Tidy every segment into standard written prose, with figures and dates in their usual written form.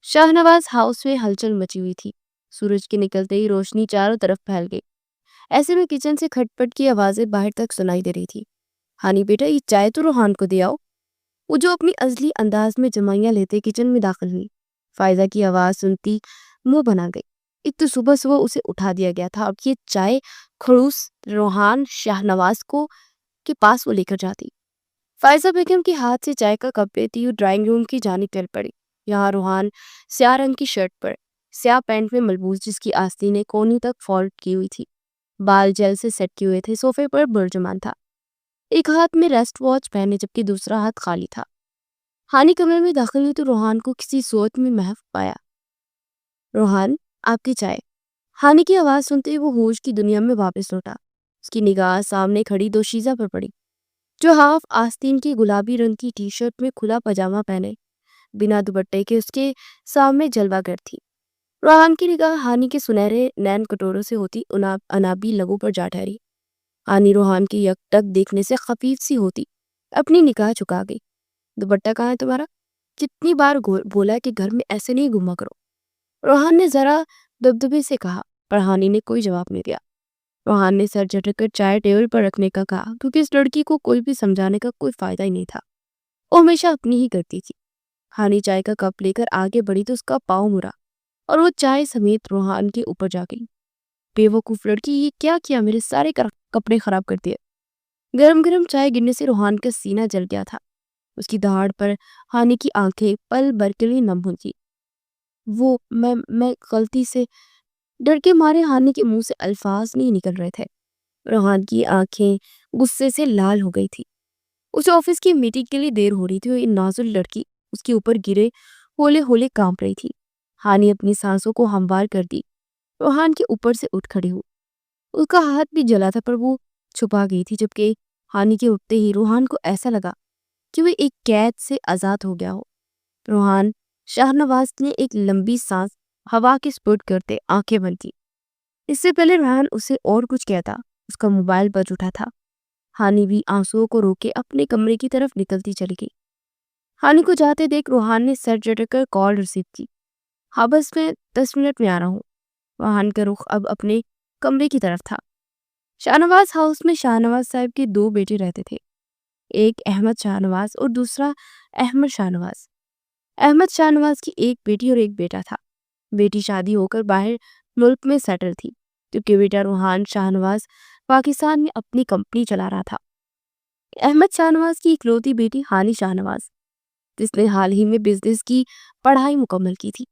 Shahnawaz house में हलचल मची हुई थी। सूरज के निकलते ही रोशनी चारों तरफ फैल गई। ऐसे में किचन से खटपट की आवाजें बाहर तक सुनाई दे रही थी। हानी बेटा, ये चाय तो रोहान को दे आओ। वो जो अपनी असली अंदाज में जमाइयां लेते किचन में दाखिल हुई। फायदा की आवाज सुनती मुंह बना गई। एक तो सुबह सुबह उसे उठा दिया गया था, अब ये चाय खड़ूस रोहान शाहनवाज को के पास वो लेकर जाती। फायजा बेगम के हाथ से चाय का कप लेती हुई ड्राइंग रूम की जानी चल पड़ी। यहाँ रोहान स्याह रंग की शर्ट पर, स्याह पैंट में मलबूस, जिसकी आस्तीन ने कोहनी तक फोल्ड की हुई थी, बाल जेल से सेट किए हुए थे, सोफे पर बुर्जुमान था। एक हाथ में रेस्ट वॉच पहने जबकि दूसरा हाथ खाली था। हानि कमरे में दाखिल हुई तो रोहान को किसी सोच में महव पाया। रोहान, आपकी चाय। हानि की आवाज सुनते ही वो होश की दुनिया में वापस लौटा। उसकी निगाह सामने खड़ी दोशीजा पर पड़ी, जो हाफ आस्तीन की गुलाबी रंग की टी शर्ट में खुला पजामा पहने बिना दुपट्टे के उसके सामने जलवागर थी। रोहान की निगाह हानि के सुनहरे नैन कटोरों से होती अनाबी लबों पर जा ठहरी। हानि रोहान की यकटक देखने से खफीफ सी होती अपनी निगाह झुका गई। दुपट्टा कहाँ है तुम्हारा? कितनी बार बोला है कि घर में ऐसे नहीं घुमा करो। रोहान ने जरा दबदबे से कहा, पर हानि ने कोई जवाब नहीं दिया। रोहान ने सर झटक चाय टेबल पर रखने का कहा, क्योंकि इस लड़की को कोई भी समझाने का कोई फायदा ही नहीं था। वो हमेशा अपनी ही करती थी। हानि चाय का कप लेकर आगे बढ़ी तो उसका पाँव मुड़ा और वो चाय समेत रोहान के ऊपर जा गई। बेवकूफ लड़की, ये क्या किया? मेरे सारे कपड़े खराब कर दिए। गरम गरम चाय गिरने से रोहान का सीना जल गया था। उसकी दाढ़ पर हानि की आंखें पल भर के लिए नम हुई थी। वो मैं गलती से। डर के मारे हानि के मुंह से अल्फाज नहीं निकल रहे थे। रोहान की आंखें गुस्से से लाल हो गई थी। उसे ऑफिस की मीटिंग के लिए देर हो रही थी और ये नाजुक लड़की उसके ऊपर गिरे होले होले कांप रही थी। हानि अपनी सांसों को हमवार कर दी। रोहान के ऊपर से उठ खड़ी हुई। उसका हाथ भी जला था, पर वो छुपा गई थी, जबकि हानि के उठते ही रोहान को ऐसा लगा कि वह एक कैद से आजाद हो गया हो। रोहान शाहनवाज ने एक लंबी सांस हवा के स्पुट करते आंखें बंद की। इससे पहले रोहान उसे और कुछ कहता, उसका मोबाइल बज उठा था। हानि भी आंसुओं को रोके अपने कमरे की तरफ निकलती चली गई। हानि को जाते देख रोहान ने सर झटक कॉल रिसीव की। हाँ बस मैं 10 मिनट में आ रहा हूँ। रोहान का रुख अब अपने कमरे की तरफ था। शाहनवाज हाउस में शाहनवाज साहब के दो बेटे रहते थे, एक अहमद शाहनवाज और दूसरा अहमद शाहनवाज। अहमद शाहनवाज की एक बेटी और एक बेटा था। बेटी शादी होकर बाहर मुल्क में सेटल थी, जबकि बेटा रोहान शाहनवाज पाकिस्तान में अपनी कंपनी चला रहा था। अहमद शाहनवाज की इकलौती बेटी हानि शाहनवाज, जिसने हाल ही में बिजनेस की पढ़ाई मुकम्मल की थी।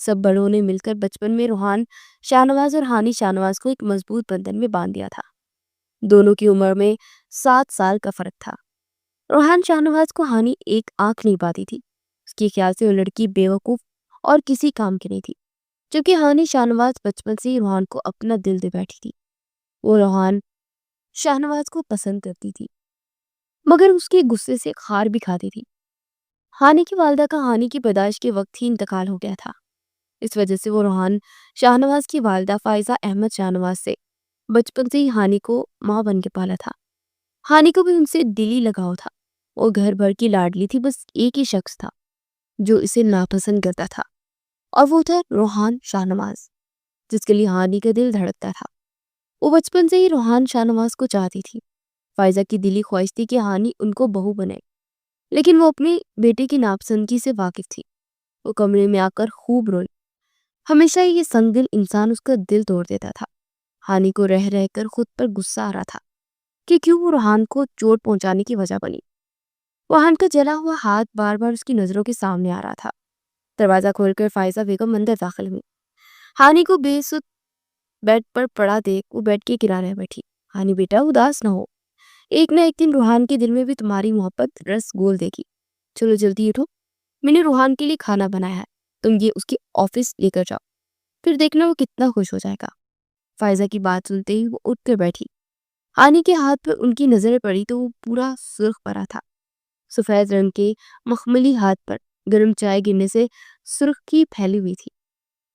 सब बड़ों ने मिलकर बचपन में रोहान शाहनवाज और हानि शाहनवाज को एक मजबूत बंधन में बांध दिया था। दोनों की उम्र में 7 साल का फर्क था। रोहान शाहनवाज को हानि एक आंख नहीं पाती थी। उसके ख्याल से वो लड़की बेवकूफ और किसी काम की नहीं थी, जबकि हानि शाहनवाज बचपन से ही रोहान को अपना दिल दे बैठी थी। वो रोहान शाहनवाज को पसंद करती थी, मगर उसके गुस्से से खार भी खाती थी। हानि की वालदा का हानि की पैदाइश के वक्त ही इंतकाल हो गया था। इस वजह से वो रोहान शाहनवाज की वालदा फायजा अहमद शाहनवाज से बचपन से ही हानि को माँ बन के पाला था। हानि को भी उनसे दिली लगाव था। वो घर भर की लाडली थी, बस एक ही शख्स था जो इसे नापसंद करता था, और वो था रोहान शाहनवाज, जिसके लिए हानि का दिल धड़कता था। वो बचपन से ही रोहान शाहनवाज को चाहती थी। फायजा की दिली ख्वाहिश थी कि हानि उनको बहू बने, लेकिन वो अपनी बेटे की नापसंदगी से वाकिफ थी। वो कमरे में आकर खूब रोई। हमेशा ये संगदिल इंसान उसका दिल तोड़ देता था। हानि को रह रहकर खुद पर गुस्सा आ रहा था कि क्यों वो रोहान को चोट पहुंचाने की वजह बनी। रोहान का जला हुआ हाथ बार बार उसकी नजरों के सामने आ रहा था। दरवाजा खोलकर फायजा बेगम अंदर दाखिल हुई। हानि को बेसुध बेड पर पड़ा देख वो बेड के किनारे बैठी। हानि बेटा, उदास ना हो। एक ना एक दिन रोहान के दिल में भी तुम्हारी मोहब्बत रस घोल देगी। चलो जल्दी उठो, मैंने रोहान के लिए खाना बनाया है, तुम ये उसके ऑफिस लेकर जाओ, फिर देखना वो कितना खुश हो जाएगा। फायजा की बात सुनते ही वो उठकर बैठी। हानि के हाथ पर उनकी नजर पड़ी तो वो पूरा सुर्ख पड़ा था। सफेद रंग के मखमली हाथ पर गर्म चाय गिरने से सुर्खी फैली हुई थी।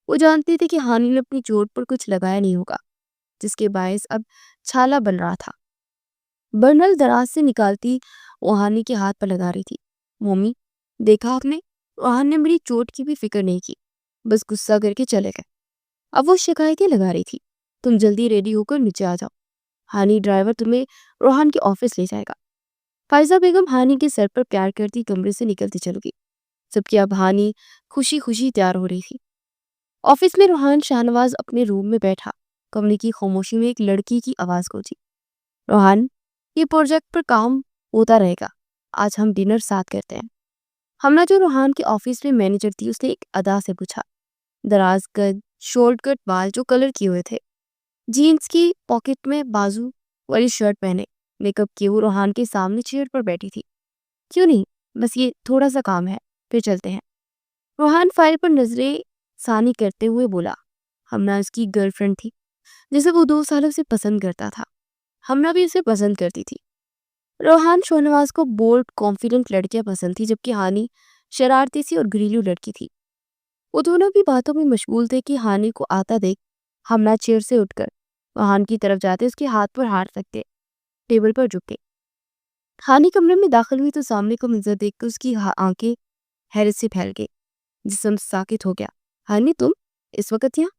वो जानते थे कि हानि ने अपनी चोट पर कुछ लगाया नहीं होगा, जिसके बायस अब छाला बन रहा था। बर्नल दराज से निकालती वो हानि के हाथ पर लगा रही थी। मम्मी, देखा आपने, रोहन ने मेरी चोट की भी फिक्र नहीं की, बस गुस्सा करके चले गए। अब वो शिकायतें लगा रही थी, तुम जल्दी रेडी होकर नीचे आ जाओ, हानी ड्राइवर तुम्हें रोहन के ऑफिस ले जाएगा। फायजा बेगम हानी के सर पर प्यार करती कमरे से निकलती चल गई, जबकि अब हानी खुशी खुशी तैयार हो रही थी। ऑफिस में रोहान शाहनवाज अपने रूम में बैठा। कमरे की खामोशी में एक लड़की की आवाज गूंजी, रोहान, ये प्रोजेक्ट पर काम होता रहेगा, आज हम डिनर साथ करते हैं। हमना जो रोहान के ऑफिस में मैनेजर थी, उसने एक अदा से पूछा। दराज कद, शॉर्ट कट बाल जो कलर किए हुए थे, जीन्स की पॉकेट में बाजू वाली शर्ट पहने, मेकअप किए वो रोहान के सामने चेयर पर बैठी थी। क्यों नहीं, बस ये थोड़ा सा काम है, फिर चलते हैं। रोहान फाइल पर नजरें सानी करते हुए बोला। हमना उसकी गर्लफ्रेंड थी, जिसे वो 2 सालों से पसंद करता था। हमना भी उसे पसंद करती थी। रोहान शोनवाज को बोल्ड कॉन्फिडेंट लड़कियां पसंद थी, जबकि हानी शरारती सी और घरेलू लड़की थी। वो दोनों भी बातों में मशगूल थे कि हानी को आता देख हमना चेयर से उठकर रोहान की तरफ जाते, उसके हाथ पर हाथ रखते, टेबल पर झुकते। हानी कमरे में दाखिल हुई तो सामने को मंजर देखकर उसकी आंखें हैरत से फैल गई, जिस्म साकित हो गया। हानी, तुम इस वक्त यहाँ?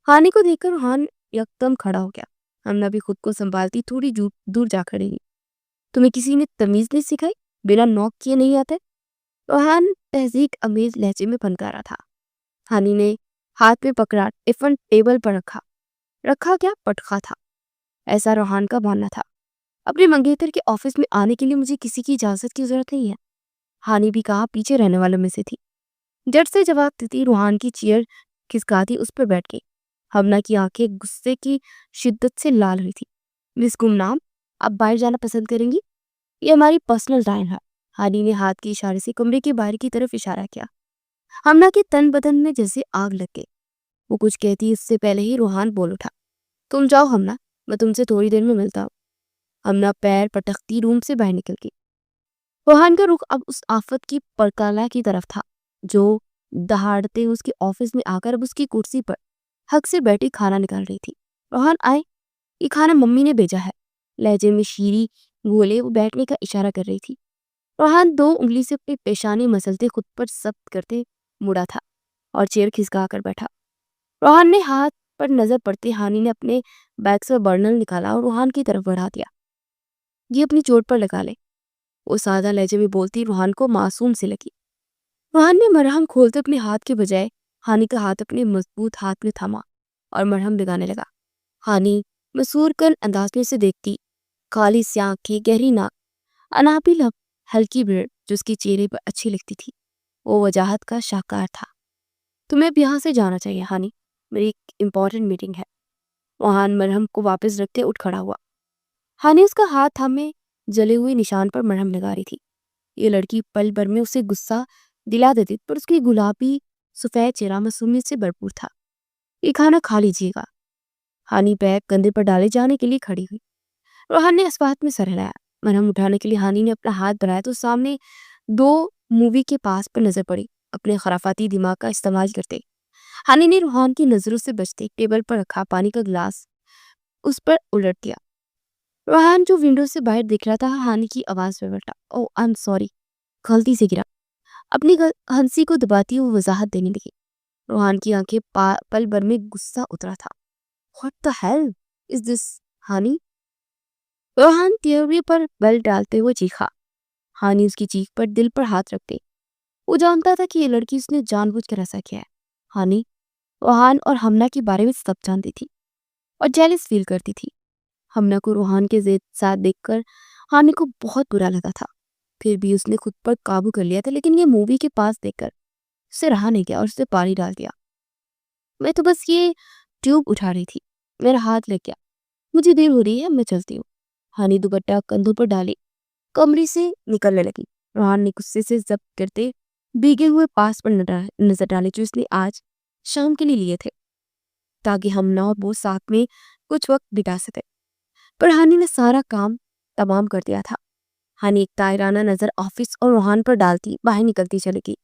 हानी को देखकर रोहान एकदम खड़ा हो गया। हमना भी खुद को संभालती थोड़ी दूर जा खड़ी हुई। तुम्हें किसी ने तमीज नहीं सिखाई? बिना नॉक किए नहीं आते? रोहान तहजीक अमेज लहजे में फनकारा था। हानी ने हाथ में पकड़ा टिफिन टेबल पर रखा। रखा क्या, पटखा था। ऐसा रोहान का मानना था। अपने मंगेतर के ऑफिस में आने के लिए मुझे किसी की इजाजत की जरूरत नहीं है। हानी भी कहा पीछे रहने वालों में से थी। जट से जवाब देती रोहान की चेयर खिसकाती उस पर बैठ गई। हमना की आंखें गुस्से की शिद्दत से लाल हुई थी। मिस गुमनाम, आप बाहर जाना पसंद करेंगी? ये हमारी पर्सनल टाइम है। हानी ने हाथ के इशारे से कमरे के बाहर की तरफ इशारा किया। हमना के तन बदन में जैसे आग लग गई। वो कुछ कहती इससे पहले ही रोहान बोल उठा, तुम जाओ हमना, मैं तुमसे थोड़ी देर में मिलता हूँ। हमना पैर पटकती रूम से बाहर निकल गई। रोहान का रुख अब उस आफत की परकाला की तरफ था, जो दहाड़ते उसके ऑफिस में आकर अब उसकी कुर्सी पर हक से बैठी खाना निकाल रही थी। रोहान, आए, ये खाना मम्मी ने भेजा है। लहजे में शीरी बोले वो बैठने का इशारा कर रही थी। रोहान 2 उंगली से अपनी पेशानी मसलते खुद पर सख्त करते मुड़ा था और चेयर खिसका कर बैठा। रोहान ने हाथ पर नजर पड़ते हानी ने अपने बैग से बर्नल निकाला और रोहान की तरफ बढ़ा दिया। ये अपनी चोट पर लगा ले, वो सादा लहजे में बोलती रोहान को मासूम से लगी। रोहान ने मरहम खोलते अपने हाथ के बजाय हानी का हाथ अपने मजबूत हाथ में थामा और मरहम लगाने लगा। हानी मसूर कर अंदाज में से देखती, काली सी आंखें, गहरी नाक, अनाबी लब, हल्की बेड़ जो उसके चेहरे पर अच्छी लगती थी। वो वजाहत का शाहकार था। तुम्हें अब यहाँ से जाना चाहिए हानी, मेरी एक इम्पोर्टेंट मीटिंग है। रोहान मरहम को वापस रखते उठ खड़ा हुआ। हानी उसका हाथ थामे जले हुए निशान पर मरहम लगा रही थी। ये लड़की पल भर में उसे गुस्सा दिला देती, पर उसकी गुलाबी सफेद चेहरा मासूमियत से भरपूर था। ये खाना खा लीजिएगा। हानी बैग कंधे पर डाले जाने के लिए खड़ी हुई। रोहान ने इस बात में सर हिलाया। मरहम उठाने के लिए हानी ने अपना हाथ बढ़ाया तो सामने 2 मूवी के पास पर नजर पड़ी। अपने खराफाती दिमाग का इस्तेमाल करते हानी ने रोहान की नजरों से बचते टेबल पर रखा पानी का गिलास उस पर उलट दिया। रोहान जो विंडो से बाहर दिख रहा था, हानी की आवाज में बैठा, ओह आई एम सॉरी, गलती से गिरा। अपनी हंसी को दबाती हुई वजाहत देने लगी। रोहान की आंखें पल भर में गुस्सा उतरा था। What the hell is this Hani? Rohan theory पर बल डालते हुए चीखा। हानी उसकी चीख पर दिल पर हाथ रखते। वो जानता था कि ये लड़की उसने जानबूझकर ऐसा किया है। हानी रोहान और हमना के बारे में सब जानती थी और जेलस फील करती थी। हमना को रोहान के साथ देखकर हानी को बहुत बुरा लगा था। फिर भी उसने खुद पर काबू कर लिया था, लेकिन ये मूवी के पास देखकर उसे रहा नहीं गया और उसे पानी डाल दिया। मैं तो बस ये ट्यूब उठा रही थी, मेरा हाथ लग गया। मुझे देर हो रही है, मैं चलती हूँ। हानी दुपट्टा कंधों पर डाले कमरे से निकलने लगी। रोहान ने गुस्से से जब्त करते भीगे हुए पास पर नजर डाले जो उसने आज शाम के लिए लिए थे, ताकि हमना और वो साथ में कुछ वक्त बिता सके। पर हानी ने सारा काम तमाम कर दिया था। हानी एक तायराना नजर ऑफिस और रोहान पर डालती बाहर निकलती चली गई।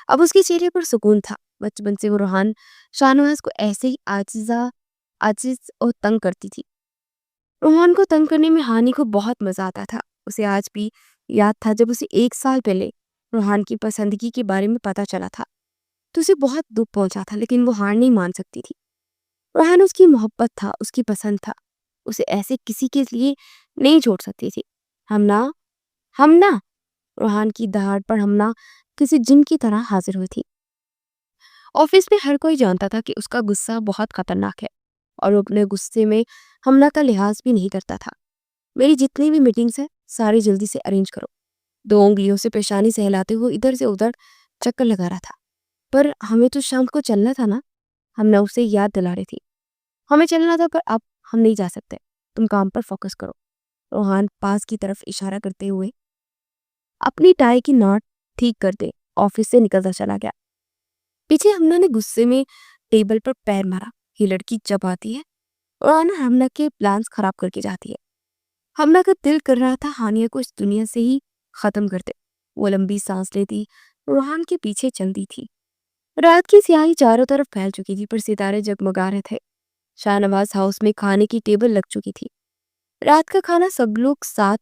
अब उसके चेहरे पर सुकून था। बचपन से वो रोहान शाहनवाज को ऐसे ही आजिज और तंग करती थी। रोहान को तंग करने में हानी को बहुत मजा आता था। उसे आज भी याद था जब उसे 1 साल पहले रोहान की पसंदगी के बारे में पता चला था तो उसे बहुत दुख पहुंचा था, लेकिन वो हार नहीं मान सकती थी। रोहान उसकी मोहब्बत था, उसकी पसंद था। उसे ऐसे किसी के लिए नहीं छोड़ सकती थी। हम ना हम ना रोहान की दहाड़ पर हमना किसी जिन की तरह हाजिर हुई थी। ऑफिस में हर कोई जानता था कि उसका गुस्सा बहुत खतरनाक है और वो अपने गुस्से में हमला का लिहाज भी नहीं करता था। मेरी जितनी भी मीटिंग्स है सारी जल्दी से अरेंज करो। 2 उंगलियों से पेशानी सहलाते हुए इधर से उधर चक्कर लगा रहा था। पर हमें तो शाम को चलना था ना, हमने उसे याद दिला रही थी। हमें चलना था पर अब हम नहीं जा सकते। तुम काम पर फोकस करो। रोहान पास की तरफ इशारा करते हुए अपनी टाई की नॉट ठीक करते ऑफिस से निकलता चला गया। पीछे हमना ने गुस्से में टेबल पर पैर मारा। ये लड़की जब आती है और ना हमना के प्लान्स खराब करके जाती है। हमना का दिल कर रहा था हानिया को इस दुनिया से ही खत्म कर दे। वो लंबी सांस लेती रोहान के पीछे चलती थी। रात की स्याही चारों तरफ फैल चुकी थी पर सितारे जगमगा रहे थे। शाहनवाज हाउस में खाने की टेबल लग चुकी थी। रात का खाना सब लोग साथ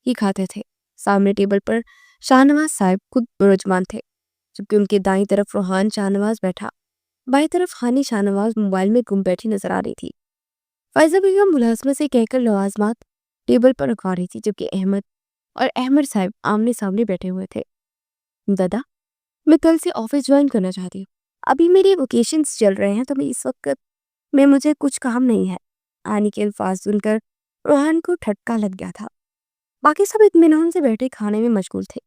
ही खाते थे। सामने टेबल पर शाहनवाज साहब खुद विराजमान थे, जबकि उनके दाईं तरफ रोहान शाहनवाज बैठा। बाईं तरफ हानी शाहनवाज मोबाइल में गुम बैठी नजर आ रही थी। फायजा बेगम मुलाजमत से कहकर लवाजमात टेबल पर रखवा रही थी, जबकि अहमद और अहमद साहब आमने सामने बैठे हुए थे। दादा, मैं कल से ऑफिस ज्वाइन करना चाहती हूँ। अभी मेरे वेकेशंस चल रहे हैं तो मैं इस वक्त में मुझे कुछ काम नहीं है। आनी के अल्फाज सुनकर रोहान को ठटका लग गया था। बाकी सब इत्मीनान से बैठे खाने में मशगूल थे।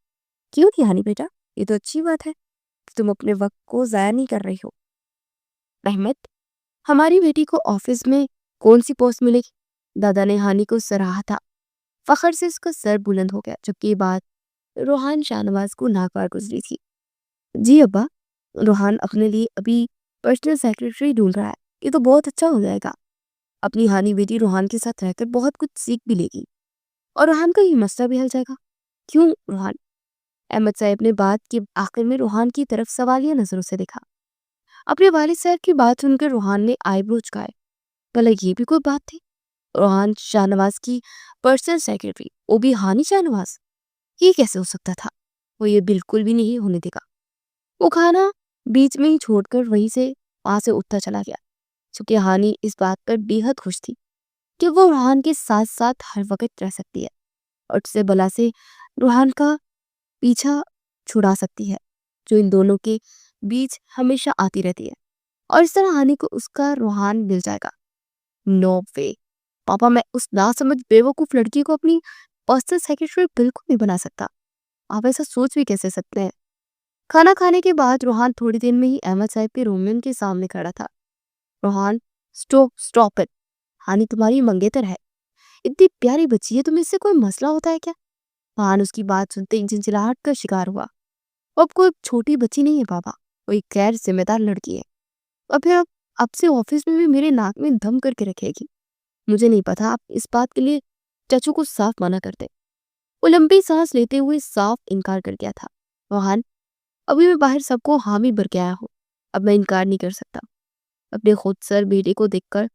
क्यों नहीं हानी बेटा, ये तो अच्छी बात है कि तुम अपने वक्त को जाया नहीं कर रही हो। अहमद, हमारी बेटी को ऑफिस में कौन सी पोस्ट मिलेगी? दादा ने हानि को सराहा था। फखर से उसका सर बुलंद हो गया, जबकि ये बात रोहान शाहनवाज को नागवार गुजरी थी। जी अब्बा, रोहान अपने लिए अभी पर्सनल सेक्रेटरी ढूंढ रहा है। ये तो बहुत अच्छा हो जाएगा। अपनी हानि बेटी रोहान के साथ रहकर बहुत कुछ सीख भी लेगी और रोहान का ये मसला भी हल जाएगा। क्यों रोहान? अहमद साहब ने बात के आखिर में रोहान की तरफ सवालिया नजरों से देखा। अपने वालिद साहब की बात सुनकर रोहान ने आईब्रो झुकाए। भला ये भी कोई बात थी? रोहान शाहनवाज की पर्सनल सेक्रेटरी, वो भी हानि शाहनवाज? ये कैसे हो सकता था? वो ये बिल्कुल भी नहीं होने देगा। वो खाना बीच में ही छोड़कर वहीं से वहां से उठता चला गया, क्योंकि हानि इस बात पर बेहद खुश थी कि वो रोहान के साथ साथ हर वक्त रह सकती है और उससे बला से रोहान का पीछा छुड़ा सकती है, जो इन दोनों के बीच हमेशा आती रहती है। और इस तरह हानि को उसका रोहान मिल जाएगा। नो वे पापा, मैं उस नासमझ बेवकूफ लड़की को अपनी पर्सनल सेक्रेटरी बिल्कुल नहीं बना सकता। आप ऐसा सोच भी कैसे सकते हैं? खाना खाने के बाद रोहान थोड़ी देर में ही अहमद साहब के रूम में उनके सामने खड़ा था। Rohan, stop stop it. हानि तुम्हारी मंगेतर है, इतनी प्यारी बच्ची है, तुम्हें इससे कोई मसला होता है क्या? रोहान उसकी बात सुनते ही चिंचिलाहट का शिकार हुआ। वो अब कोई छोटी बच्ची नहीं है पापा, वो एक गैर जिम्मेदार लड़की है और फिर अब से ऑफिस में भी मेरे नाक में दम करके रखेगी। मुझे नहीं पता आप इस बात के लिए चाचू को साफ मना करते। वो लंबी सांस लेते हुए साफ इनकार कर गया था। रोहान, अभी मैं बाहर सबको हामी भर के आया हूँ, अब मैं इनकार नहीं कर सकता। अपने खुद सर बेटे को देखकर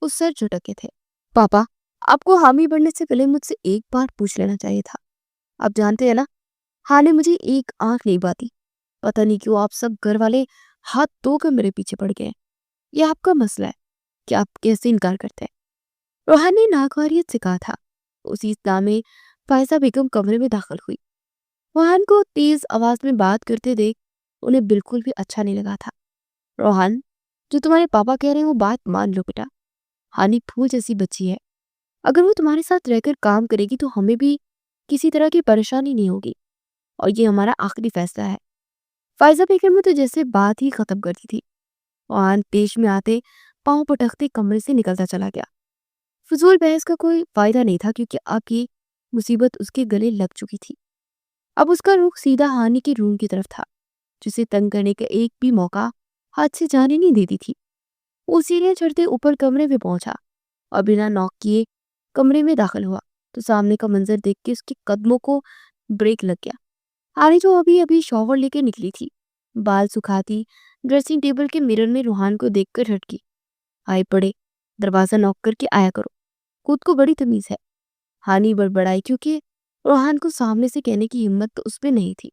वो सर झटके थे। पापा, आपको हामी भरने से पहले मुझसे एक बार पूछ लेना चाहिए था। आप जानते हैं ना, हाँ ने मुझे एक आंख नहीं बाती। पता नहीं क्यों आप सब घर वाले हाथ धोकर मेरे पीछे पड़ गए। ये आपका मसला है कि आप कैसे इनकार करते हैं। रोहान ने नागवारियत से कहा था। उसी इस्लाम में फायजा बेगम कमरे में दाखिल हुई। रोहान को तेज आवाज में बात करते देख उन्हें बिल्कुल भी अच्छा नहीं लगा था। रोहान, जो तुम्हारे पापा कह रहे हैं वो बात मान लो बेटा। हानि फूल जैसी बच्ची है, अगर वो तुम्हारे साथ रहकर काम करेगी तो हमें भी किसी तरह की परेशानी नहीं होगी और ये हमारा आखिरी फैसला है। फायजा बेगम ने तो जैसे बात ही खत्म कर दी थी। रोहान पेश में आते पांव पटकते कमरे से निकलता चला गया। फजूल बहस का कोई फायदा नहीं था, क्योंकि अब ये मुसीबत उसके गले लग चुकी थी। अब उसका रुख सीधा हानि के रूम की तरफ था, जिसे तंग करने का एक भी मौका हाथ से जाने नहीं देती थी। वो सीढ़ियां चढ़ते ऊपर कमरे में पहुंचा और बिना नॉक किए कमरे में दाखिल हुआ तो सामने का मंजर देख के उसके कदमों को ब्रेक लग गया। हानि जो अभी अभी शॉवर लेके निकली थी, बाल सुखाती ड्रेसिंग टेबल के मिरर में रूहान को देखकर हटकी। आए पड़े, दरवाजा नॉक करके आया करो, खुद को बड़ी तमीज है। हानि बड़बड़ाई, क्योंकि रोहान को सामने से कहने की हिम्मत तो उसमें नहीं थी।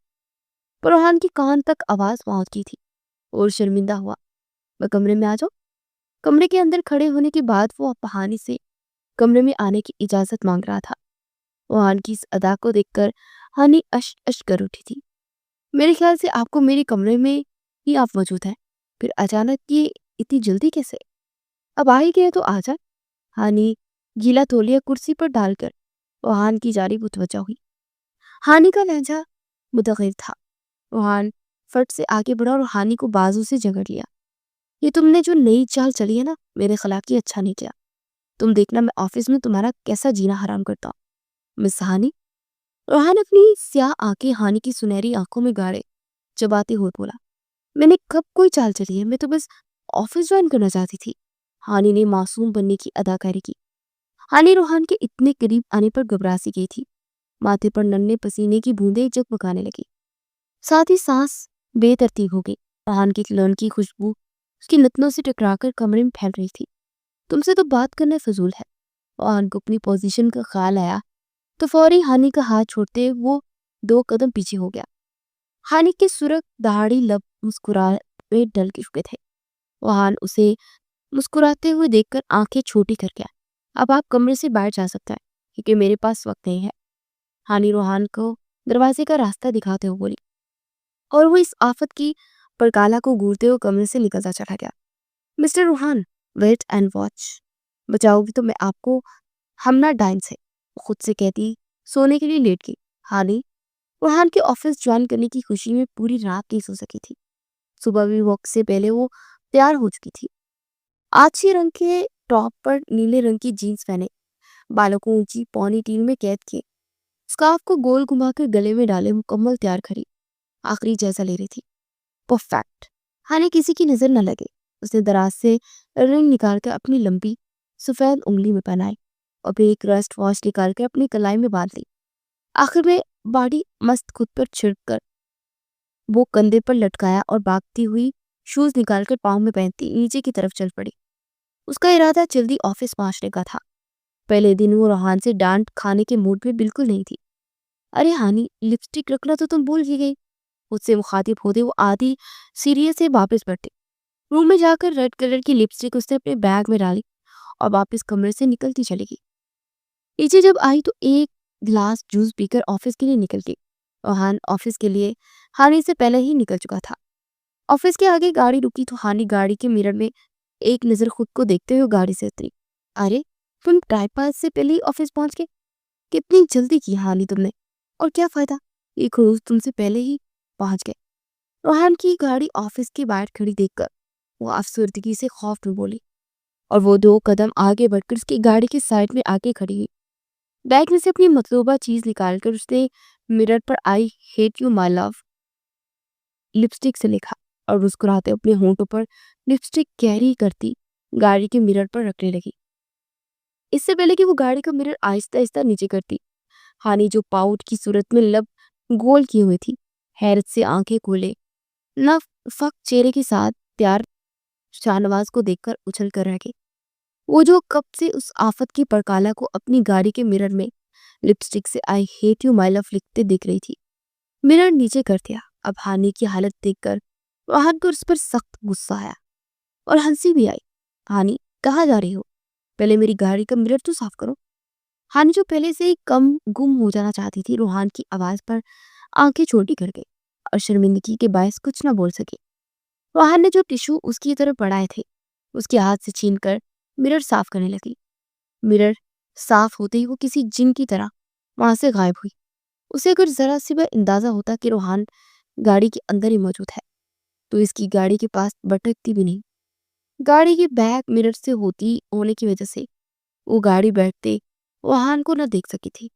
पर रोहान के कान तक आवाज पहुंची थी और शर्मिंदा हुआ। मैं कमरे में आ जाऊं? कमरे के अंदर खड़े होने के बाद वो हानि से कमरे में आने की इजाजत मांग रहा था। रोहान की इस अदा को देखकर हानि अश अश कर उठी थी। मेरे ख्याल से आपको मेरे कमरे में ही आप मौजूद हैं, फिर अचानक ये इतनी जल्दी कैसे? अब आ ही गए तो आ जाए। हानि गीला तौलिया कुर्सी पर डालकर रोहान की जारी मुतवज्जा हुई। हानि का लहजा मुतगैर था। रोहान फट से आगे बढ़ा और हानि को बाजू से जकड़ लिया। ये तुमने जो नई चाल चली है ना, मेरे खिलाफ, ये अच्छा नहीं किया। तुम देखना मैं ऑफिस में तुम्हारा कैसा जीना हराम करता हूँ। मिस हानि। रोहान अपनी स्याह आंखें हानि की सुनहरी आंखों में गाड़े चबाते हुए बोला, मैंने कब कोई चाल चली है? मैं तो बस ऑफिस ज्वाइन करना चाहती थी। हानि ने मासूम बनने की अदाकारी की। हानि रोहान के इतने करीब आने पर घबरा सी गई थी। माथे पर नन्हे पसीने की बूंदें जगमगाने लगी, साथ ही सांस बेतरतीब हो गई। रोहान की क्लोन की खुशबू उसकी नतनों से टकराकर कमरे में फैल रही थी। तुमसे तो बात करना फजूल है। रोहान को अपनी पोजीशन का ख्याल आया तो फौरी हानि का हाथ छोड़ते वो 2 कदम पीछे हो गया। हानि के सुरख दाढ़ी लब मुस्कुराए डल के चुके थे। रोहान उसे मुस्कुराते हुए देखकर आंखें छोटी कर गया। अब आप कमरे से बाहर जा सकते हैं क्योंकि मेरे पास वक्त नहीं है। हानि रोहान को दरवाजे का रास्ता दिखाते हुए बोली और वो इस आफत की परकाला को घूरते हुए कमरे से निकलता चला गया। Mister Rohan, wait and watch. बचाओगी तो मैं आपको हमना डाइन से, वो खुद से कहती सोने के लिए लेट गई। हानि रोहान के ऑफिस ज्वाइन करने की खुशी में पूरी रात नहीं सो सकी थी। सुबह भी वक्त से पहले वो तैयार हो चुकी थी। आछी रंग के टॉप पर नीले रंग की जीन्स पहने, बालों को ऊंची पौनी टील में कैद किए, स्कार्फ को गोल घुमाकर गले में डाले मुकम्मल तैयार खड़ी आखिरी जैसा ले रही थी। परफेक्ट। हानि किसी की नजर न लगे, उसने दराज से रिंग निकालकर अपनी लंबी सफेद उंगली में पहनाई और फिर एक रस्ट वॉच निकालकर अपनी कलाई में बांध ली। आखिर में बाड़ी मस्त खुद पर छिड़क वो कंधे पर लटकाया और भागती हुई शूज निकालकर पाँव में पहनती नीचे की तरफ चल पड़ी। उसका इरादा जल्दी ऑफिस पहुंचने का था। पहले दिन वो रोहान से डांट खाने के मूड में बिल्कुल नहीं थी। अरे हानि, लिपस्टिक रखना तो तुम भूल ही गई। उससे मुखातिब होते वो आधी सीरियस से वापस बढ़ते। रूम में जाकर रेड कलर की लिपस्टिक उसने अपने बैग में डाली और वापस कमरे से निकलती चली गई। नीचे जब आई तो एक गिलास जूस पीकर ऑफिस के लिए निकल गई। रोहान ऑफिस के लिए हानि से पहले ही निकल चुका था। ऑफिस के आगे गाड़ी रुकी तो हानि गाड़ी के मिरर में एक नजर खुद को देखते हुए गाड़ी से उतरी। अरे, तुम ट्राइपास से पहले ही ऑफिस पहुंच गए। कितनी जल्दी की हानि तुमने, और क्या फायदा, ये खड़ूस तुमसे पहले ही पहुंच गए। रोहान की गाड़ी ऑफिस के बाहर खड़ी देखकर वो अफसर्दगी से खौफ में बोली और वो 2 कदम आगे बढ़कर उसकी गाड़ी के साइड में आके खड़ी हुई। बैग में से अपनी मतलूबा चीज निकालकर उसने मिरर पर I hate you my love lipstick से लिखा और मुस्कुराते अपने होंठों पर लिपस्टिक कैरी करती गाड़ी के मिरर पर रखने लगी। इससे पहले कि वो गाड़ी का मिरर आहिस्ता आहिस्ता नीचे करती, हानि जो पाउट की सूरत में लब गोल किए हुए थी, हैरत से आंखें खोले न फक चेहरे के साथ प्यार शाहनवाज को देखकर उछल कर रह गई। वो जो कब से उस आफत की परकाला को अपनी गाड़ी के मिरर में लिपस्टिक से I hate you my love लिखते दिख रही थी, मिरर नीचे कर दिया। अब हानि की हालत देखकर रोहन को उस पर सख्त गुस्सा आया और हंसी भी आई। हानि, कहाँ जा रही हो? पहले मेरी गाड़ी का मिरर तो साफ करो। हानि जो पहले से ही कम गुम हो जाना चाहती थी, रोहान की आवाज पर आंखें छोटी कर गई और शर्मिंदगी के बायस कुछ न बोल सकी। रोहान ने जो टिश्यू उसकी तरफ बढ़ाए थे उसके हाथ से छीनकर मिरर साफ करने लगी। मिरर साफ होते ही वो किसी जिन की तरह वहां से गायब हुई। उसे अगर जरा सी भी अंदाजा होता कि रोहान गाड़ी के अंदर ही मौजूद है तो इसकी गाड़ी के पास भटकती भी नहीं। गाड़ी की बैक मिरर से होती होने की वजह से वो गाड़ी बैठते रोहान को न देख सकी थी।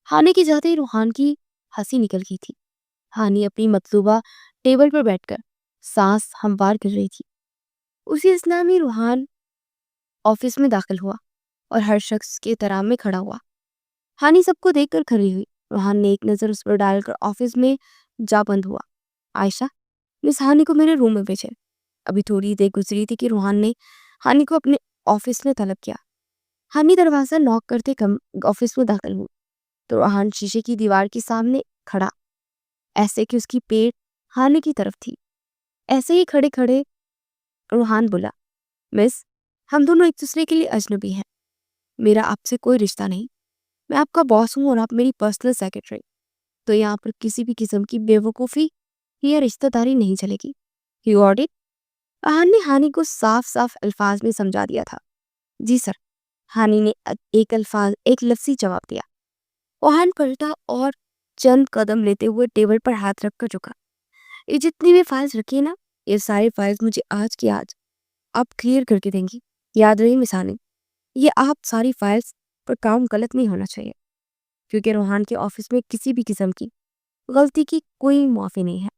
हानि के जाते ही रोहान की हंसी निकल गई थी। हानि अपनी मतलूबा टेबल पर बैठकर सांस हमवार कर रही थी। उसी असना में रोहान ऑफिस में दाखिल हुआ और हर शख्स के तरह में खड़ा हुआ। हानि सबको देखकर खड़ी हुई। रोहान ने एक नजर उस पर डालकर ऑफिस में जा बंद हुआ। आयशा, मिस हानि को मेरे रूम में भेजे। अभी थोड़ी देर गुजरी थी कि रोहान ने हानि को अपने ऑफिस में तलब किया। हानि दरवाजा नॉक करते कम ऑफिस में दाखिल हुई तो रोहान शीशे की दीवार के सामने खड़ा ऐसे कि उसकी पेट हानि की तरफ थी। ऐसे ही खड़े खड़े रूहान बोला, मिस, हम दोनों एक दूसरे के लिए अजनबी हैं। मेरा आपसे कोई रिश्ता नहीं। मैं आपका बॉस हूँ और आप मेरी पर्सनल सेक्रेटरी। तो यहाँ पर किसी भी किस्म की बेवकूफ़ी या रिश्तेदारी नहीं चलेगी। You got it? अहान ने हानि को साफ साफ अल्फाज में समझा दिया था। जी सर। हानि ने एक लफ्ज़ी जवाब दिया। अहान पलटा और चंद कदम लेते हुए टेबल पर हाथ रखकर झुका। ये जितनी भी फाइल्स रखी है ना, ये सारी फाइल्स मुझे आज की आज आप क्लियर करके देंगी। याद रही मिसानी, ये आप सारी फाइल्स पर काम गलत नहीं होना चाहिए, क्योंकि रोहान के ऑफिस में किसी भी किस्म की गलती की कोई माफ़ी नहीं है।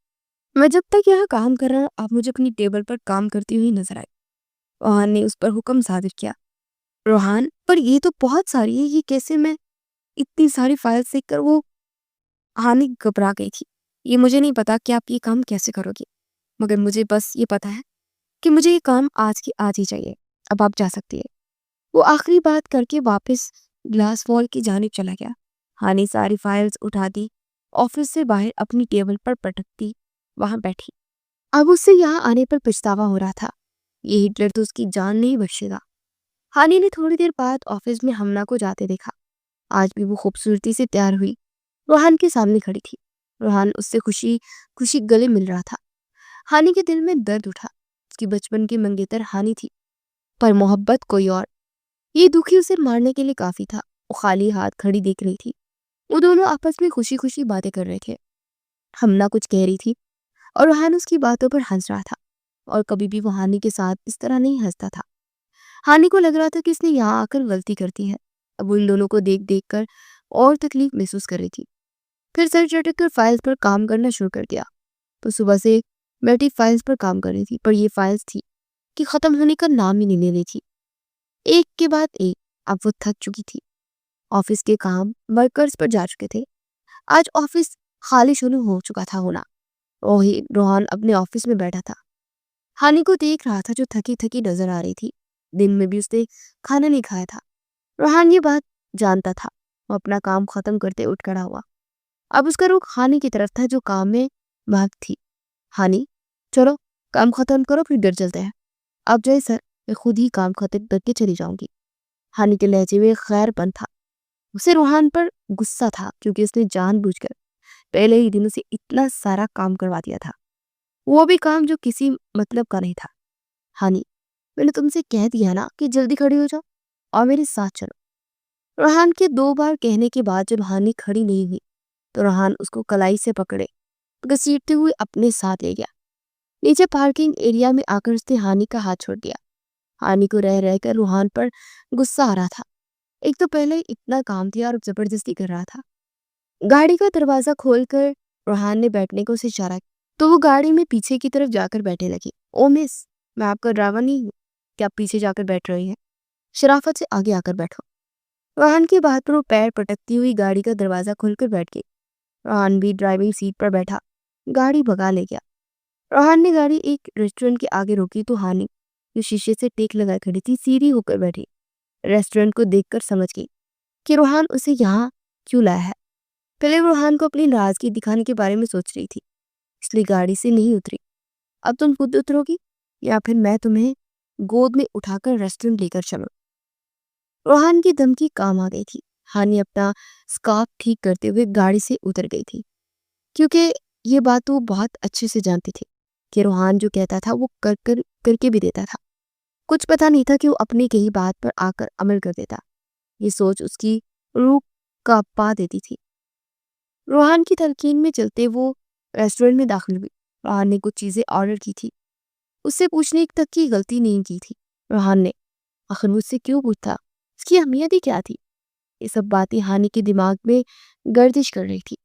मैं जब तक यहाँ काम कर रहा हूँ, आप मुझे अपनी टेबल पर काम करती हुई नजर आई। रोहान ने उस पर हुक्म सादिर किया। रोहान, पर ये तो बहुत सारी है, ये कैसे मैं इतनी सारी फाइल्स देखकर वो हानि घबरा गई थी। ये मुझे नहीं पता कि आप ये काम कैसे करोगी, मगर मुझे बस ये पता है कि मुझे ये काम आज की आज ही चाहिए। अब आप जा सकती है। वो आखिरी बात करके वापस ग्लास वॉल की जानिब चला गया। हानि सारी फाइल्स उठा दी, ऑफिस से बाहर अपनी टेबल पर पटकती वहां बैठी। अब उससे यहाँ आने पर पछतावा हो रहा था। ये हिटलर तो उसकी जान नहीं बख्शेगा। हानि ने थोड़ी देर बाद ऑफिस में हमना को जाते देखा। आज भी वो खूबसूरती से तैयार हुई रोहान के सामने खड़ी थी। रोहान उससे खुशी खुशी गले मिल रहा था। हानि के दिल में दर्द उठा। उसकी बचपन की मंगेतर हानि थी, पर मोहब्बत कोई और। ये दुखी उसे मारने के लिए काफी था। वो खाली हाथ खड़ी देख रही थी। वो दोनों आपस में खुशी खुशी बातें कर रहे थे। हमना कुछ कह रही थी और रोहान उसकी बातों पर हंस रहा था, और कभी भी वो हानि के साथ इस तरह नहीं हंसता था। हानि को लग रहा था कि इसने यहाँ आकर गलती करती है। अब वो इन दोनों को देख देख कर और तकलीफ महसूस कर रही थी। फिर सर चटक कर फाइल्स पर काम करना शुरू कर दिया। तो सुबह से बैठी फाइल्स पर काम कर रही थी, पर ये फाइल्स थी कि खत्म होने का नाम ही नहीं ले रही थी। एक के बाद एक। अब वो थक चुकी थी। ऑफिस के काम वर्कर्स पर जा चुके थे। आज ऑफिस खाली शुरू हो चुका था होना। रोहान अपने ऑफिस में बैठा था। हानि को देख रहा था, जो थकी थकी नजर आ रही थी। दिन में भी उसने खाना नहीं खाया था। रोहान ये बात जानता था। वो अपना काम खत्म करते उठ खड़ा हुआ। अब उसका रुख हानि की तरफ था, जो काम में भाग थी। हानि, चलो काम खत्म करो, फिर घर चलते हैं। आप जाइए सर, मैं खुद ही काम खत्म करके चली जाऊंगी। हानि के लहजे में खैरपन था। उसे रूहान पर गुस्सा था, क्योंकि उसने जानबूझकर पहले ही दिन उसे इतना सारा काम करवा दिया था, वो भी काम जो किसी मतलब का नहीं था। हानि, मैंने तुमसे कह दिया ना कि जल्दी खड़ी हो जाओ और मेरे साथ चलो। रूहान के 2 बार कहने के बाद जब हानि खड़ी नहीं हुई, तो रूहान उसको कलाई से पकड़े घसीटते हुए अपने साथ ले गया। नीचे पार्किंग एरिया में आकर उसने हानि का हाथ छोड़ दिया। हानि को रह रहकर रूहान पर गुस्सा आ रहा था। एक तो पहले इतना काम दिया और जबरदस्ती कर रहा था। गाड़ी का दरवाजा खोलकर रूहान ने बैठने को उसे इशारा किया, तो वो गाड़ी में पीछे की तरफ जाकर बैठने लगी। ओ मिस, मैं आपका ड्राइवर नहीं हूँ कि आप पीछे जाकर बैठ रही हैं। शराफत से आगे आकर बैठो। रूहान की बात पर वो पैर पटकती हुई गाड़ी का दरवाजा खोलकर बैठ गई। रूहान भी ड्राइविंग सीट पर बैठा गाड़ी भगा ले गया। रूहान ने गाड़ी एक रेस्टोरेंट के आगे रोकी, तो हानि, जो शीशे से टेक लगाए खड़ी थी, सीधी होकर बैठी। रेस्टोरेंट को देखकर समझ गई कि रूहान उसे यहाँ क्यों लाया है। पहले वो रूहान को अपनी नाराजगी दिखाने के बारे में सोच रही थी, इसलिए गाड़ी से नहीं उतरी। अब तुम खुद उतरोगी या फिर मैं तुम्हें गोद में उठाकर रेस्टोरेंट लेकर चलूं? रूहान की धमकी काम आ गई थी। हानि अपना स्कार्फ ठीक करते हुए गाड़ी से उतर गई थी, क्योंकि ये बात वो बहुत अच्छे से जानती थी कि रूहान जो कहता था वो करके भी देता था। कुछ पता नहीं था कि वो अपनी कही बात पर आकर अमल कर देता। ये सोच उसकी रूह कांपा देती थी। रूहान की तलकीन में चलते वो रेस्टोरेंट में दाखिल हुई। रूहान ने कुछ चीजें ऑर्डर की थी। उससे पूछने तक की गलती नहीं की थी। रूहान ने आखिर मुझसे क्यों पूछा, इसकी अहमियत ही क्या थी? ये सब बातें हानि के दिमाग में गर्दिश कर रही थी।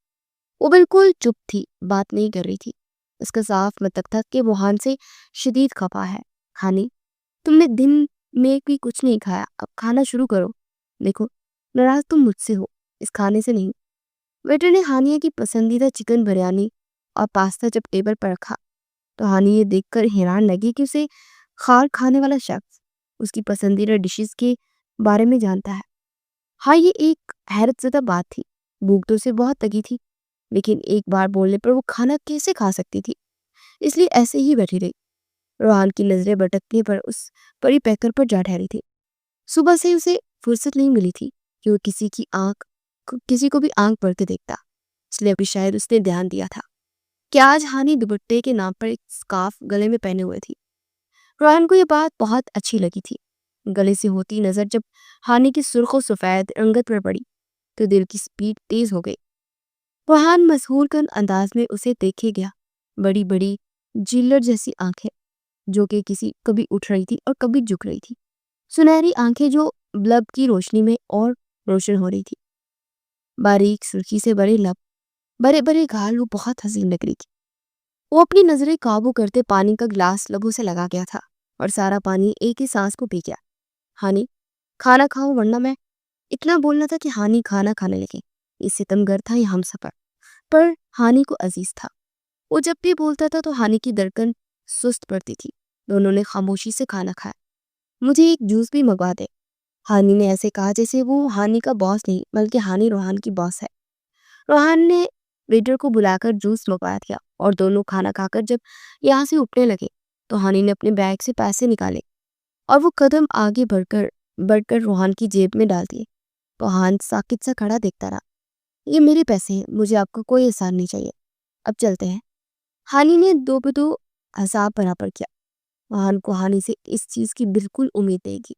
वो बिल्कुल चुप थी, बात नहीं कर रही थी। उसका साफ मतलब था कि रूहान से शदीद खफा है। हानि, तुमने दिन में भी कुछ नहीं खाया, अब खाना शुरू करो। देखो, नाराज तुम मुझसे हो, इस खाने से नहीं। वेटर ने हानिया की पसंदीदा चिकन बिरयानी और पास्ता जब टेबल पर रखा, तो हानि ये देखकर हैरान लगी कि उसे खार खाने वाला शख्स उसकी पसंदीदा डिशेस के बारे में जानता है। हाँ, ये एक हैरतज़दा बात थी। भूख तो उसे बहुत लगी थी, लेकिन एक बार बोलने पर वो खाना कैसे खा सकती थी, इसलिए ऐसे ही बैठी रही। रोहान की नजरें भटकने पर उस परी पैकर पर जा ठहरी थी। सुबह से उसे फुर्सत नहीं मिली थी कि वो किसी को भी आंख भर के देखता, इसलिए अभी शायद उसने ध्यान दिया था कि आज हानि दुपट्टे के नाम पर एक स्कार्फ गले में पहने हुए थी। रोहन को ये बात बहुत अच्छी लगी थी। गले से होती नजर जब हानि की सुर्ख सफेद रंगत पर पड़ी तो दिल की स्पीड तेज हो गई। रोहन मशहूर कन अंदाज में उसे देखे गया। बड़ी बड़ी जिल्लर जैसी आंखें जो कि किसी कभी उठ रही थी और कभी झुक रही थी। सुनहरी आंखें जो बल्ब की रोशनी में और रोशन हो रही थी। बारीक सुर्खी से बड़े लब, बड़े बड़े गाल, वो बहुत हसीन लग रही थी। वो अपनी नजरें काबू करते पानी का गिलास लबों से लगा गया था और सारा पानी एक ही सांस को पी गया। हानि, खाना खाओ वरना मैं। इतना बोलना था कि हानि खाना खाने लगे। ये सितमगर था, ये हमसफर, पर हानि को अजीज था। वो जब भी बोलता था तो हानि की धड़कन सुस्त पड़ती थी। दोनों ने खामोशी से खाना खाया। मुझे एक जूस भी मंगवा दे, हानि ने ऐसे कहा जैसे वो हानि का बॉस नहीं बल्कि हानि रोहान की बॉस है। रोहान ने वेटर को बुलाकर जूस मंगवा दिया और दोनों खाना खाकर जब यहाँ से उठने लगे तो हानि ने अपने बैग से पैसे निकाले और वो कदम आगे बढ़कर बढ़कर रोहान की जेब में डाल दिए। रोहान साकित सा खड़ा देखता रहा। ये मेरे पैसे हैं, मुझे आपका कोई एहसान नहीं चाहिए, अब चलते हैं। हानि ने दो पे दो हिसाब बराबर किया। रोहान को हानि से इस चीज की बिल्कुल उम्मीद नहीं थी।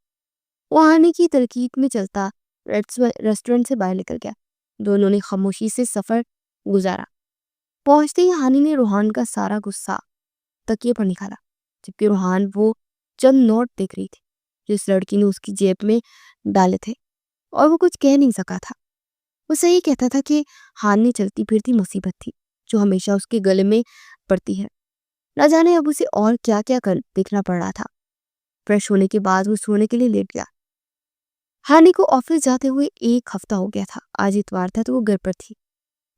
वो हानि की तरकीब में चलता रेस्टोरेंट से बाहर निकल गया। दोनों ने खामोशी से सफर गुजारा। पहुंचते ही हानि ने रोहान का सारा गुस्सा तकिए पर निकाला, जबकि रोहान वो चंद नोट देख रही थी जिस लड़की ने उसकी जेब में डाले थे, और वो कुछ कह नहीं सका था। वो सही कहता था कि हानि चलती फिरती मुसीबत थी जो हमेशा उसके गले में पड़ती है। न जाने अब उसे और क्या क्या कर देखना पड़ रहा था। फ्रेश होने के बाद वो सोने के लिए लेट गया। हानि को ऑफिस जाते हुए एक हफ्ता हो गया था। आज इतवार था तो वो घर पर थी।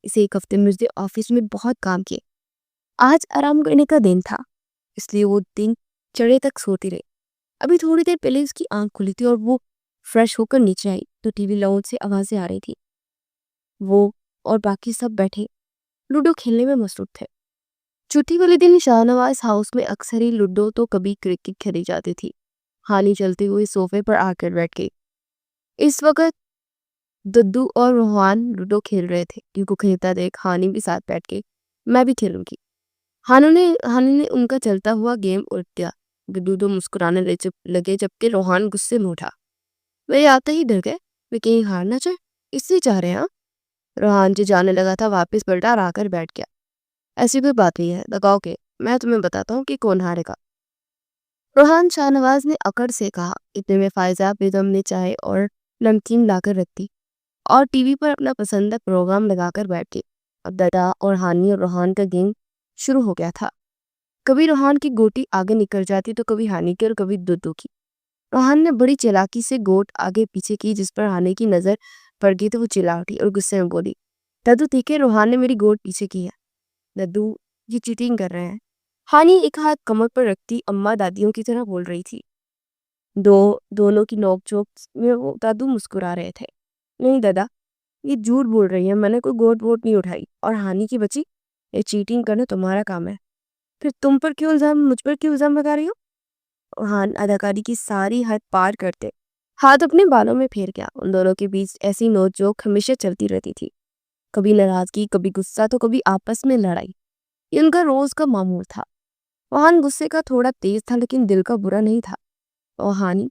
इस एक हफ्ते में उसने ऑफिस में बहुत काम किए। आज आराम करने का दिन था, इसलिए वो दिन चढ़े तक सोती रही। अभी थोड़ी देर पहले उसकी आंख खुली थी और वो फ्रेश होकर नीचे आई तो टीवी लाउड से आवाजें आ रही थी। वो और बाकी सब बैठे लूडो खेलने में मसरूफ थे। छुट्टी वाले दिन शाहनवाज हाउस में अक्सर ही लूडो तो कभी क्रिकेट खेली जाती थी। हानि चलते हुए सोफे पर आकर बैठ गई। इस वक्त दद्दू और रोहान लूडो खेल रहे थे। उनको खेलता देख हानि भी साथ बैठ गई। मैं भी खेलूंगी। हानि ने उनका चलता हुआ गेम उल्ट दिया। दद्दू तो मुस्कुराने लगे जबकि रोहान गुस्से में उठा। वे आते ही डर गए। वे कहीं हार ना जाए, इसलिए चाह रहे हैं हाँ? रोहान जो जाने लगा था वापस पलटा और आकर बैठ गया। ऐसी कोई बात नहीं है, लगाओ के मैं तुम्हें बताता हूँ कि कौन हारेगा। रोहान शाहनवाज ने अकड़ से कहा। इतने में फायजा बेगम ने चाय और नमकीन लाकर रख दी और टीवी पर अपना पसंदीदा प्रोग्राम लगाकर बैठ गई। अब दादा और हानि और रोहान का गेम शुरू हो गया था। कभी रोहान की गोटी आगे निकल जाती तो कभी हानि की और कभी दुद्दू की। रोहान ने बड़ी चालाकी से गोट आगे पीछे की, जिस पर हानि की नजर पड़ गई तो वो चिल्ला उठी और गुस्से में बोली, दद्दू ठीक है, रोहान ने मेरी गोट पीछे की है। दद्दू, ये चीटिंग कर रहे हैं। हानि एक हाथ कमर पर रखती अम्मा दादियों की तरह बोल रही थी। दोनों की नोकझोंक में वो दादू मुस्कुरा रहे थे। नहीं दादा, ये झूठ बोल रही है, मैंने कोई गोट वोट नहीं उठाई। और हानि की बच्ची, ये चीटिंग करना तुम्हारा काम है, फिर मुझ पर क्यों इल्जाम लगा रही हो? हान अदाकारी की सारी हद पार करते हाथ अपने बालों में फेर गया। उन दोनों के बीच ऐसी नोकझोंक हमेशा चलती रहती थी। कभी नाराजगी, कभी गुस्सा, तो कभी आपस में लड़ाई। ये उनका रोज का मामूल था। वहान गुस्से का थोड़ा तेज था लेकिन दिल का बुरा नहीं था। और हानि,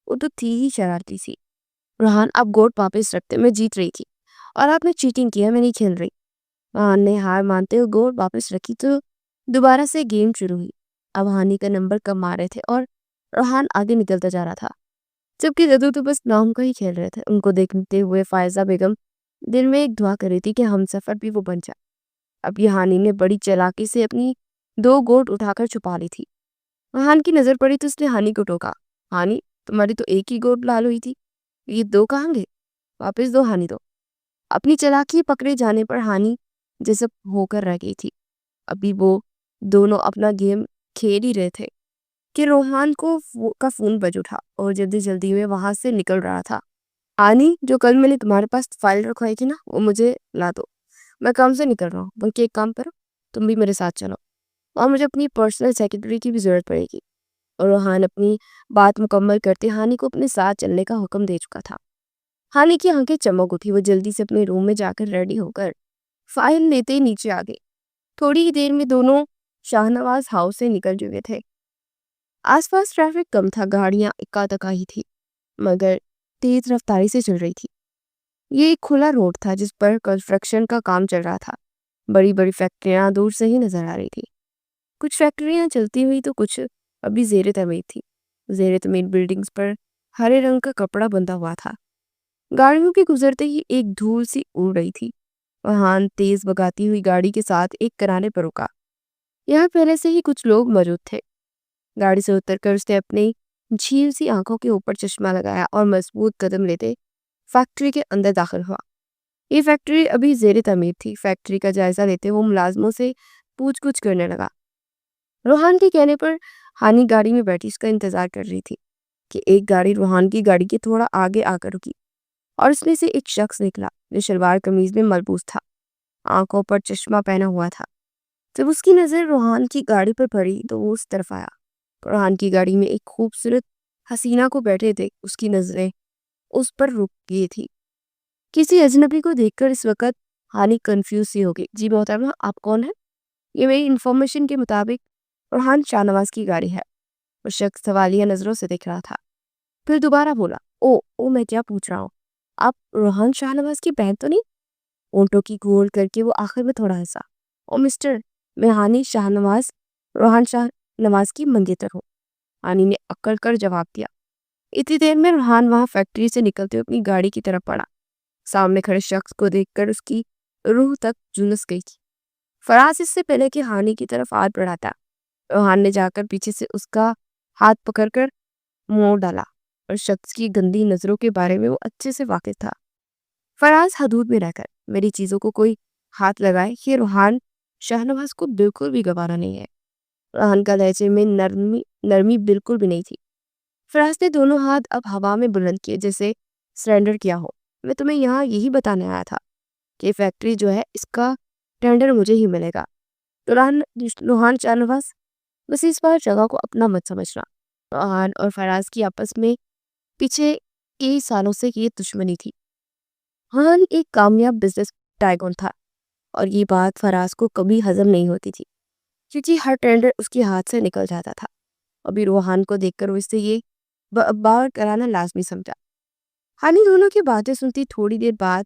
वो तो थी ही शरारती सी। रोहान, आप गोट वापस रखते, मैं जीत रही थी और आपने चीटिंग किया, मैं नहीं खेल रही। रोहान ने हार मानते हुए गोट वापस रखी तो दोबारा से गेम शुरू हुई। अब हानि का नंबर कम आ रहे थे और रोहान आगे निकलता जा रहा था, जबकि ददू तो बस नाम का ही खेल रहे थे। उनको देखते हुए फायजा बेगम दिल में एक दुआ कर रही थी कि हम सफर भी वो बन जाए। अब ये हानि ने बड़ी चालाकी से अपनी दो गोट उठाकर छुपा ली थी। रोहान की नजर पड़ी तो उसने हानि को टोका। हानि, तुम्हारी तो एक ही गोट लाल हुई थी, ये दो कहाँ गए? वापस दो हानि दो। अपनी चालाकी पकड़े जाने पर हानि जैसे होकर रह गई थी। अभी वो दोनों अपना गेम खेल ही रहे थे कि रोहान का फोन बज उठा और जल्दी जल्दी में वहां से निकल रहा था। आनी, जो कल मैंने तुम्हारे पास फाइल रखवाई थी ना, वो मुझे ला दो। मैं काम से निकल रहा हूँ, बल्कि एक काम करो, तुम भी मेरे साथ चलो, और मुझे अपनी पर्सनल सेक्रेटरी की भी ज़रूरत पड़ेगी। और रोहान अपनी बात मुकम्मल करते हानि को अपने साथ चलने का हुक्म दे चुका था। हानि की आंखें चमक उठी। वो जल्दी से अपने रूम में जाकर रेडी होकर फाइल लेते ही नीचे आ गई। थोड़ी ही देर में दोनों शाहनवाज हाउस से निकल चुके थे। आसपास ट्रैफिक कम था, गाड़ियां इक्का तक्का ही थी, मगर तेज रफ्तारी से चल रही थी। ये एक खुला रोड था जिस पर कंस्ट्रक्शन का काम चल रहा था। बड़ी बड़ी फैक्ट्रियां दूर से ही नजर आ रही थी। कुछ फैक्ट्रियां चलती हुई तो कुछ अभी जेर तमीर थी। जेर तमीर बिल्डिंग्स पर हरे रंग का कपड़ा बंधा हुआ था। गाड़ियों के गुजरते ही एक धूल सी उड़ रही थी। वाहन तेज भगाती हुई गाड़ी के साथ एक किनारे पर रुका। यहाँ पहले से ही कुछ लोग मौजूद थे। गाड़ी से उतरकर उसने अपनी झील सी आंखों के ऊपर चश्मा लगाया और मजबूत कदम लेते फैक्ट्री के अंदर दाखिल हुआ। ये फैक्ट्री अभी जेर तमीर थी। फैक्ट्री का जायजा लेते वो मुलाजमों से पूछ कुछ करने लगा। रोहान के कहने पर हानि गाड़ी में बैठी उसका इंतजार कर रही थी कि एक गाड़ी रोहान की गाड़ी के थोड़ा आगे आकर रुकी और उसमें से एक शख्स निकला जो शलवार कमीज में मलबूस था, आंखों पर चश्मा पहना हुआ था। जब उसकी नजर रोहान की गाड़ी पर पड़ी तो वो उस तरफ आया। रोहान की गाड़ी में एक खूबसूरत हसीना को बैठे थे। उसकी नजरें उस पर रुक गई थी। किसी अजनबी को देखकर इस वक्त हानि कंफ्यूज सी हो गई। जी मोहतरमा, आप कौन है? ये मेरी इंफॉर्मेशन के मुताबिक रोहान शाहनवाज की गाड़ी है। वो शख्स सवालिया नजरों से देख रहा था। फिर दोबारा बोला, ओ मैं क्या पूछ रहा हूँ, आप रोहान शाहनवाज की बहन तो नहीं? ऊँटों की गोल करके वो आखिर में थोड़ा हंसा। ओ मिस्टर, मैं हानि शाहनवाज, रोहान शाहनवाज की मंगेतर हूँ। हानि ने अक्कड़ कर जवाब दिया। इतनी देर में रोहान वहां फैक्ट्री से निकलते हुए अपनी गाड़ी की तरफ बढ़ा। सामने खड़े शख्स को देखकर उसकी रूह तक झुलस गई थी। फराज इससे पहले कि हानि की तरफ हाथ बढ़ाता, रोहान ने जाकर पीछे से उसका हाथ पकड़कर मोड़ डाला और शख्स की गंदी नजरों के बारे में वो अच्छे से वाकिफ था। फराज, हदूद में रहकर मेरी चीजों को कोई हाथ लगाए, ये रोहान शाहनवाज को बिल्कुल भी गवारा नहीं है। रोहान का लहजे में नरमी नरमी बिल्कुल भी नहीं थी। फराज ने दोनों हाथ अब हवा में बुलंद किए जैसे सरेंडर किया हो। मैं तुम्हें यहाँ यही बताने आया था कि फैक्ट्री जो है इसका टेंडर मुझे ही मिलेगा। रोहान रोहान शाहनवाज, बस इस बार जगह को अपना मत समझना। रोहान और फराज की आपस में पीछे कई सालों से ये दुश्मनी थी। हान एक कामयाब बिजनेस टाइकून था और ये बात फराज को कभी हजम नहीं होती थी, क्योंकि हर टेंडर उसके हाथ से निकल जाता था। अभी रोहान को देखकर वो इससे ये बार कराना लाजमी समझा। हानि दोनों की बातें सुनती। थोड़ी देर बाद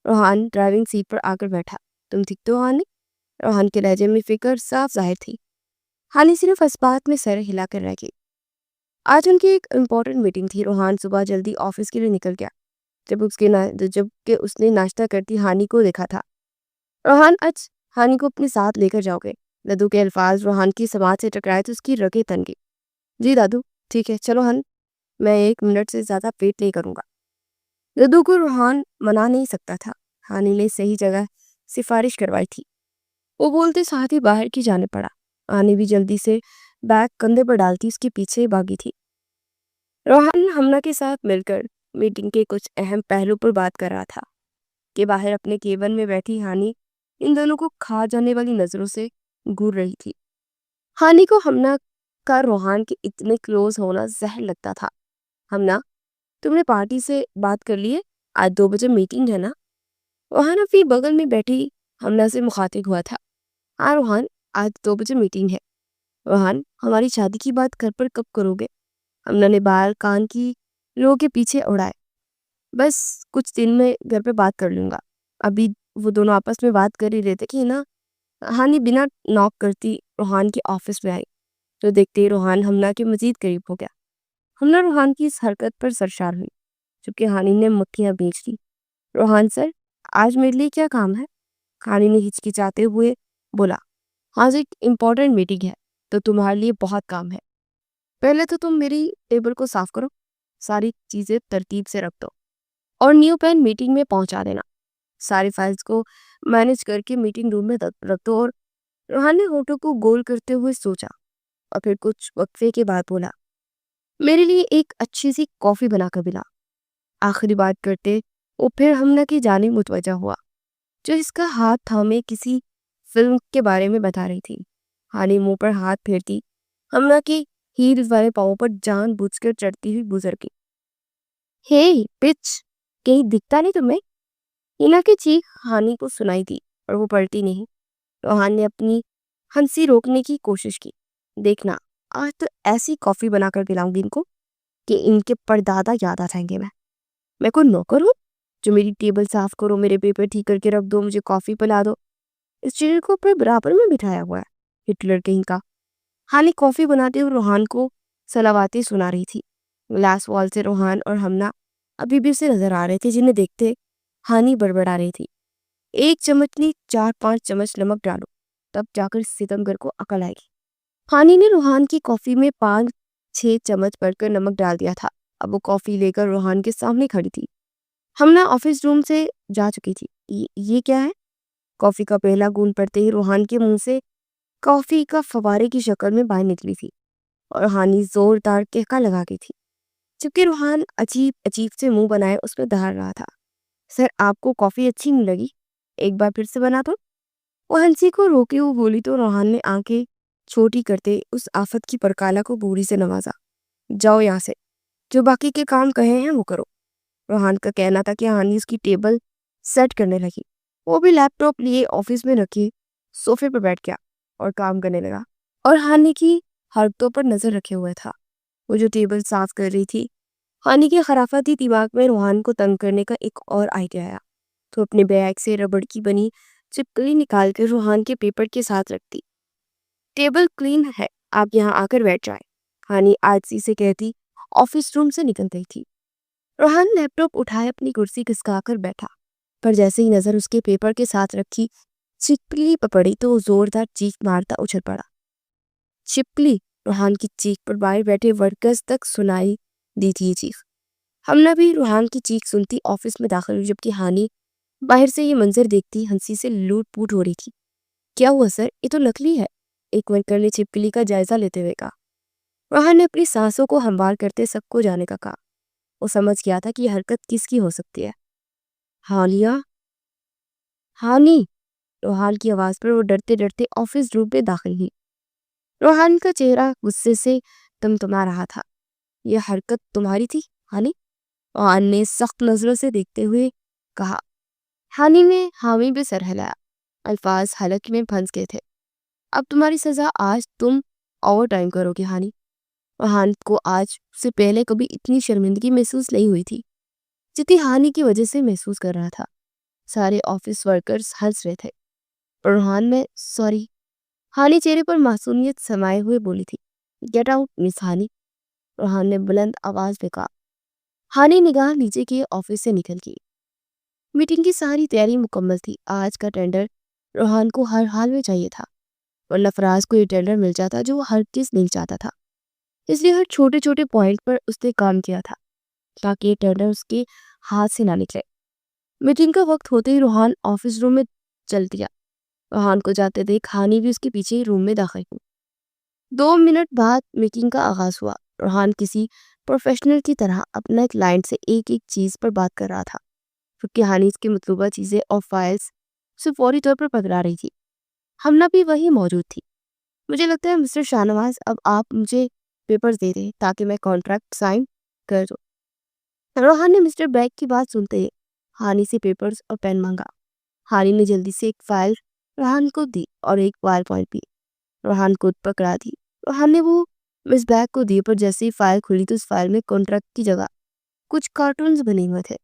रोहान ड्राइविंग सीट पर आकर बैठा। तुम ठीक तो हो हानि? रोहान के लहजे में फिक्र साफ जाहिर थी। हानि सिर्फ इस बात में सर हिलाकर रह गई। आज उनकी एक इम्पोर्टेंट मीटिंग थी। रोहान सुबह जल्दी ऑफिस के लिए निकल गया। जबकि उसने नाश्ता करती हानि को देखा था। रोहान, आज हानि को अपने साथ लेकर जाओगे? दादू के अल्फाज रोहान की समाज से टकराए तो उसकी रगें तन गई। जी दादू, ठीक है, चलो हन, मैं 1 मिनट से ज्यादा वेट नहीं करूंगा। दादू को रोहान मना नहीं सकता था। हानि ने सही जगह सिफारिश करवाई थी। वो बोलते साथ ही बाहर की जाने पड़ा। हानि भी जल्दी से बैग कंधे पर डालती उसके पीछे भागी थी। रोहान हमना के साथ मिलकर मीटिंग के कुछ अहम पहलू पर बात कर रहा था कि बाहर अपने केबिन में बैठी हानि इन दोनों को खा जाने वाली नजरों से घूर रही थी। हानि को हमना का रोहान के इतने क्लोज होना जहर लगता था। हमना, तुमने पार्टी से बात कर ली है? आज 2 बजे मीटिंग है ना? रोहान अपनी बगल में बैठी हमना से मुखातिब हुआ था। हाँ रोहान, आज 2 बजे मीटिंग है। रोहान, हमारी शादी की बात घर पर कब करोगे? हमना ने बाल कान की लो के पीछे उड़ाए। बस कुछ दिन में घर पे बात कर लूंगा। अभी वो दोनों आपस में बात कर ही रहे थे कि ना हानि बिना नॉक करती रोहान के ऑफिस में आई। तो देखते ही रोहान हमना के मजीद करीब हो गया। हमना रोहान की इस हरकत पर सरशार हुई, जबकि हानि ने मुट्ठियां भींच ली। रोहान सर, आज मेरे लिए क्या काम है? हानि ने हिचकिचाते हुए बोला, आज एक इम्पोर्टेंट मीटिंग है तो तुम्हारे लिए बहुत काम है। पहले तो तुम मेरी टेबल को साफ करो, सारी चीजें तरतीब से रख दो और न्यू पेन मीटिंग में पहुंचा देना। सारी फाइल्स को मैनेज करके मीटिंग रूम में रख दो। और रोहान ने होठों को गोल करते हुए सोचा और फिर कुछ वक्फे के बाद बोला, मेरे लिए एक अच्छी सी कॉफी बनाकर पिला। आखिरी बात करते वो फिर हमना की जानिब मुतवज्जा हुआ। जो इसका हाथ थामे किसी फिल्म के बारे में बता रही थी। हानि मुंह पर हाथ फेरती हमना की हील्स वाले पाँव पर जानबूझकर चढ़ती हुई गुजर गई। हे पिच, कहीं दिखता नहीं तुम्हें? हिना की चीख हानि को सुनाई दी और वो पलटी नहीं। रोहान ने अपनी हंसी रोकने की कोशिश की। देखना, आज तो ऐसी कॉफी बनाकर पिलाऊंगी इनको कि इनके परदादा याद आ जाएंगे। मैं कोई नौकर हूँ जो मेरी टेबल साफ करो, मेरे पेपर ठीक करके रख दो, मुझे कॉफी पिला दो? इस चीज को अपने बराबर में बिठाया हुआ है, हिटलर कहीं का। हानि कॉफी बनाते हुए रोहान को सलावातें सुना रही थी। ग्लास वॉल से रोहान और हमना अभी भी उसे नजर आ रहे थे, जिन्हें देखते हानि बड़बड़ा रही थी। एक चम्मच नहीं, 4-5 चम्मच नमक डालो, तब जाकर सितमगर को अकल आएगी। हानि ने रोहान की कॉफी में 5-6 चम्मच भरकर नमक डाल दिया था। अब वो कॉफी लेकर रोहान के सामने खड़ी थी। हमना ऑफिस रूम से जा चुकी थी। ये क्या है? कॉफी का पहला बूंद पड़ते ही रोहान के मुंह से कॉफी का फवारे की शक्ल में बाहर निकली थी और हानि जोरदार कहका लगा गई थी, जबकि रोहान अजीब अजीब से मुंह बनाए उस पर दहाड़ रहा था। सर, आपको कॉफी अच्छी नहीं लगी? एक बार फिर से बना दो? वो हंसी को रोके हुए बोली तो रोहान ने आंखें छोटी करते उस आफत की परकाला को बोरी से नवाजा। जाओ यहाँ से, जो बाकी के काम कहे हैं वो करो। रोहान का कहना था कि हानि उसकी टेबल सेट करने लगी। वो भी लैपटॉप लिए ऑफिस में रखे सोफे पर बैठ गया और काम करने लगा और हानि की हरकतों पर नजर रखे हुए था। वो जो टेबल साफ कर रही थी, हानि के खराफाती दिमाग में रोहान को तंग करने का एक और आइडिया आया। तो अपने बैग से रबड़ की बनी चिपकली निकाल कर रोहान के पेपर के साथ रखती। टेबल क्लीन है, आप यहाँ आकर बैठ जाए, हानि आलसी से कहती ऑफिस रूम से निकल गई थी। रोहान लैपटॉप उठाए अपनी कुर्सी खिसकाकर बैठा, पर जैसे ही नजर उसके पेपर के साथ रखी चिपकली पर पड़ी तो वो जोरदार चीख मारता उछल पड़ा। चिपकली? रोहान की चीख पर बाहर बैठे वर्कर्स तक सुनाई दी थी ये चीख। हमने भी रोहान की चीख सुनती ऑफिस में दाखिल हुई, जबकि हानि बाहर से ये मंजर देखती हंसी से लूट पूट हो रही थी। क्या हुआ सर, ये तो नकली है, एक वर्कर ने छिपकली का जायजा लेते हुए कहा। रोहन ने अपनी सांसों को हमवार करते सबको जाने का कहा। वो समझ गया था कि यह हरकत किसकी हो सकती है। हालिया? हानि? रोहान की आवाज पर वो डरते डरते ऑफिस रूम में दाखिल हुई। रोहान का चेहरा गुस्से से तमतमा रहा था। यह हरकत तुम्हारी थी हानि? रोहान ने सख्त नजरों से देखते हुए कहा। हानि ने हामी पे सर हिलाया। अल्फाज हलक में फंस गए थे। अब तुम्हारी सजा, आज तुम ओवर टाइम करोगे हानि। रोहान को आज से पहले कभी इतनी शर्मिंदगी महसूस नहीं हुई थी जितनी हानि की वजह से महसूस कर रहा था। सारे ऑफिस वर्कर्स हंस रहे थे और रोहान में सॉरी, हानि चेहरे पर मासूमियत समाये हुए बोली थी। गेट आउट मिस हानि, रोहान ने बुलंद आवाज में कहा। हानि निगाह नीचे किए ऑफिस से निकल गई। मीटिंग की सारी तैयारी मुकम्मल थी। आज का टेंडर रोहान को हर हाल में चाहिए था, वरना फराज को ये टेंडर मिल जाता जो वो हर किस नहीं चाहता था। इसलिए हर छोटे छोटे पॉइंट पर उसने काम किया था ताकि ये टेंडर उसके हाथ से ना निकले। मीटिंग का वक्त होते ही रोहान ऑफिस रूम में चल दिया। रोहान को जाते देख हानि भी उसके पीछे ही रूम में दाखिल हुई। 2 मिनट बाद मीटिंग का आगाज हुआ। रोहान किसी प्रोफेशनल की तरह अपना एक लाइन से एक एक चीज पर बात कर रहा था, क्योंकि हानि इसकी मतलूबा चीजें और फाइल्स उसे फौरी तौर पर पकड़ा रही थी। हमना भी वही मौजूद थी। मुझे लगता है मिस्टर शाहनवाज, अब आप मुझे पेपर्स दे दें ताकि मैं कॉन्ट्रैक्ट साइन कर दूं। रोहान ने मिस्टर बैग की बात सुनते ही हानि से पेपर्स और पेन मांगा। हानि ने जल्दी से एक फाइल रोहान को दी और एक पावर पॉइंट भी रोहान को पकड़ा दी। रोहान ने वो मिस बैग को दी, पर जैसे ही फाइल खुली तो उस फाइल में कॉन्ट्रैक्ट की जगह कुछ कार्टून्स बने हुए थे,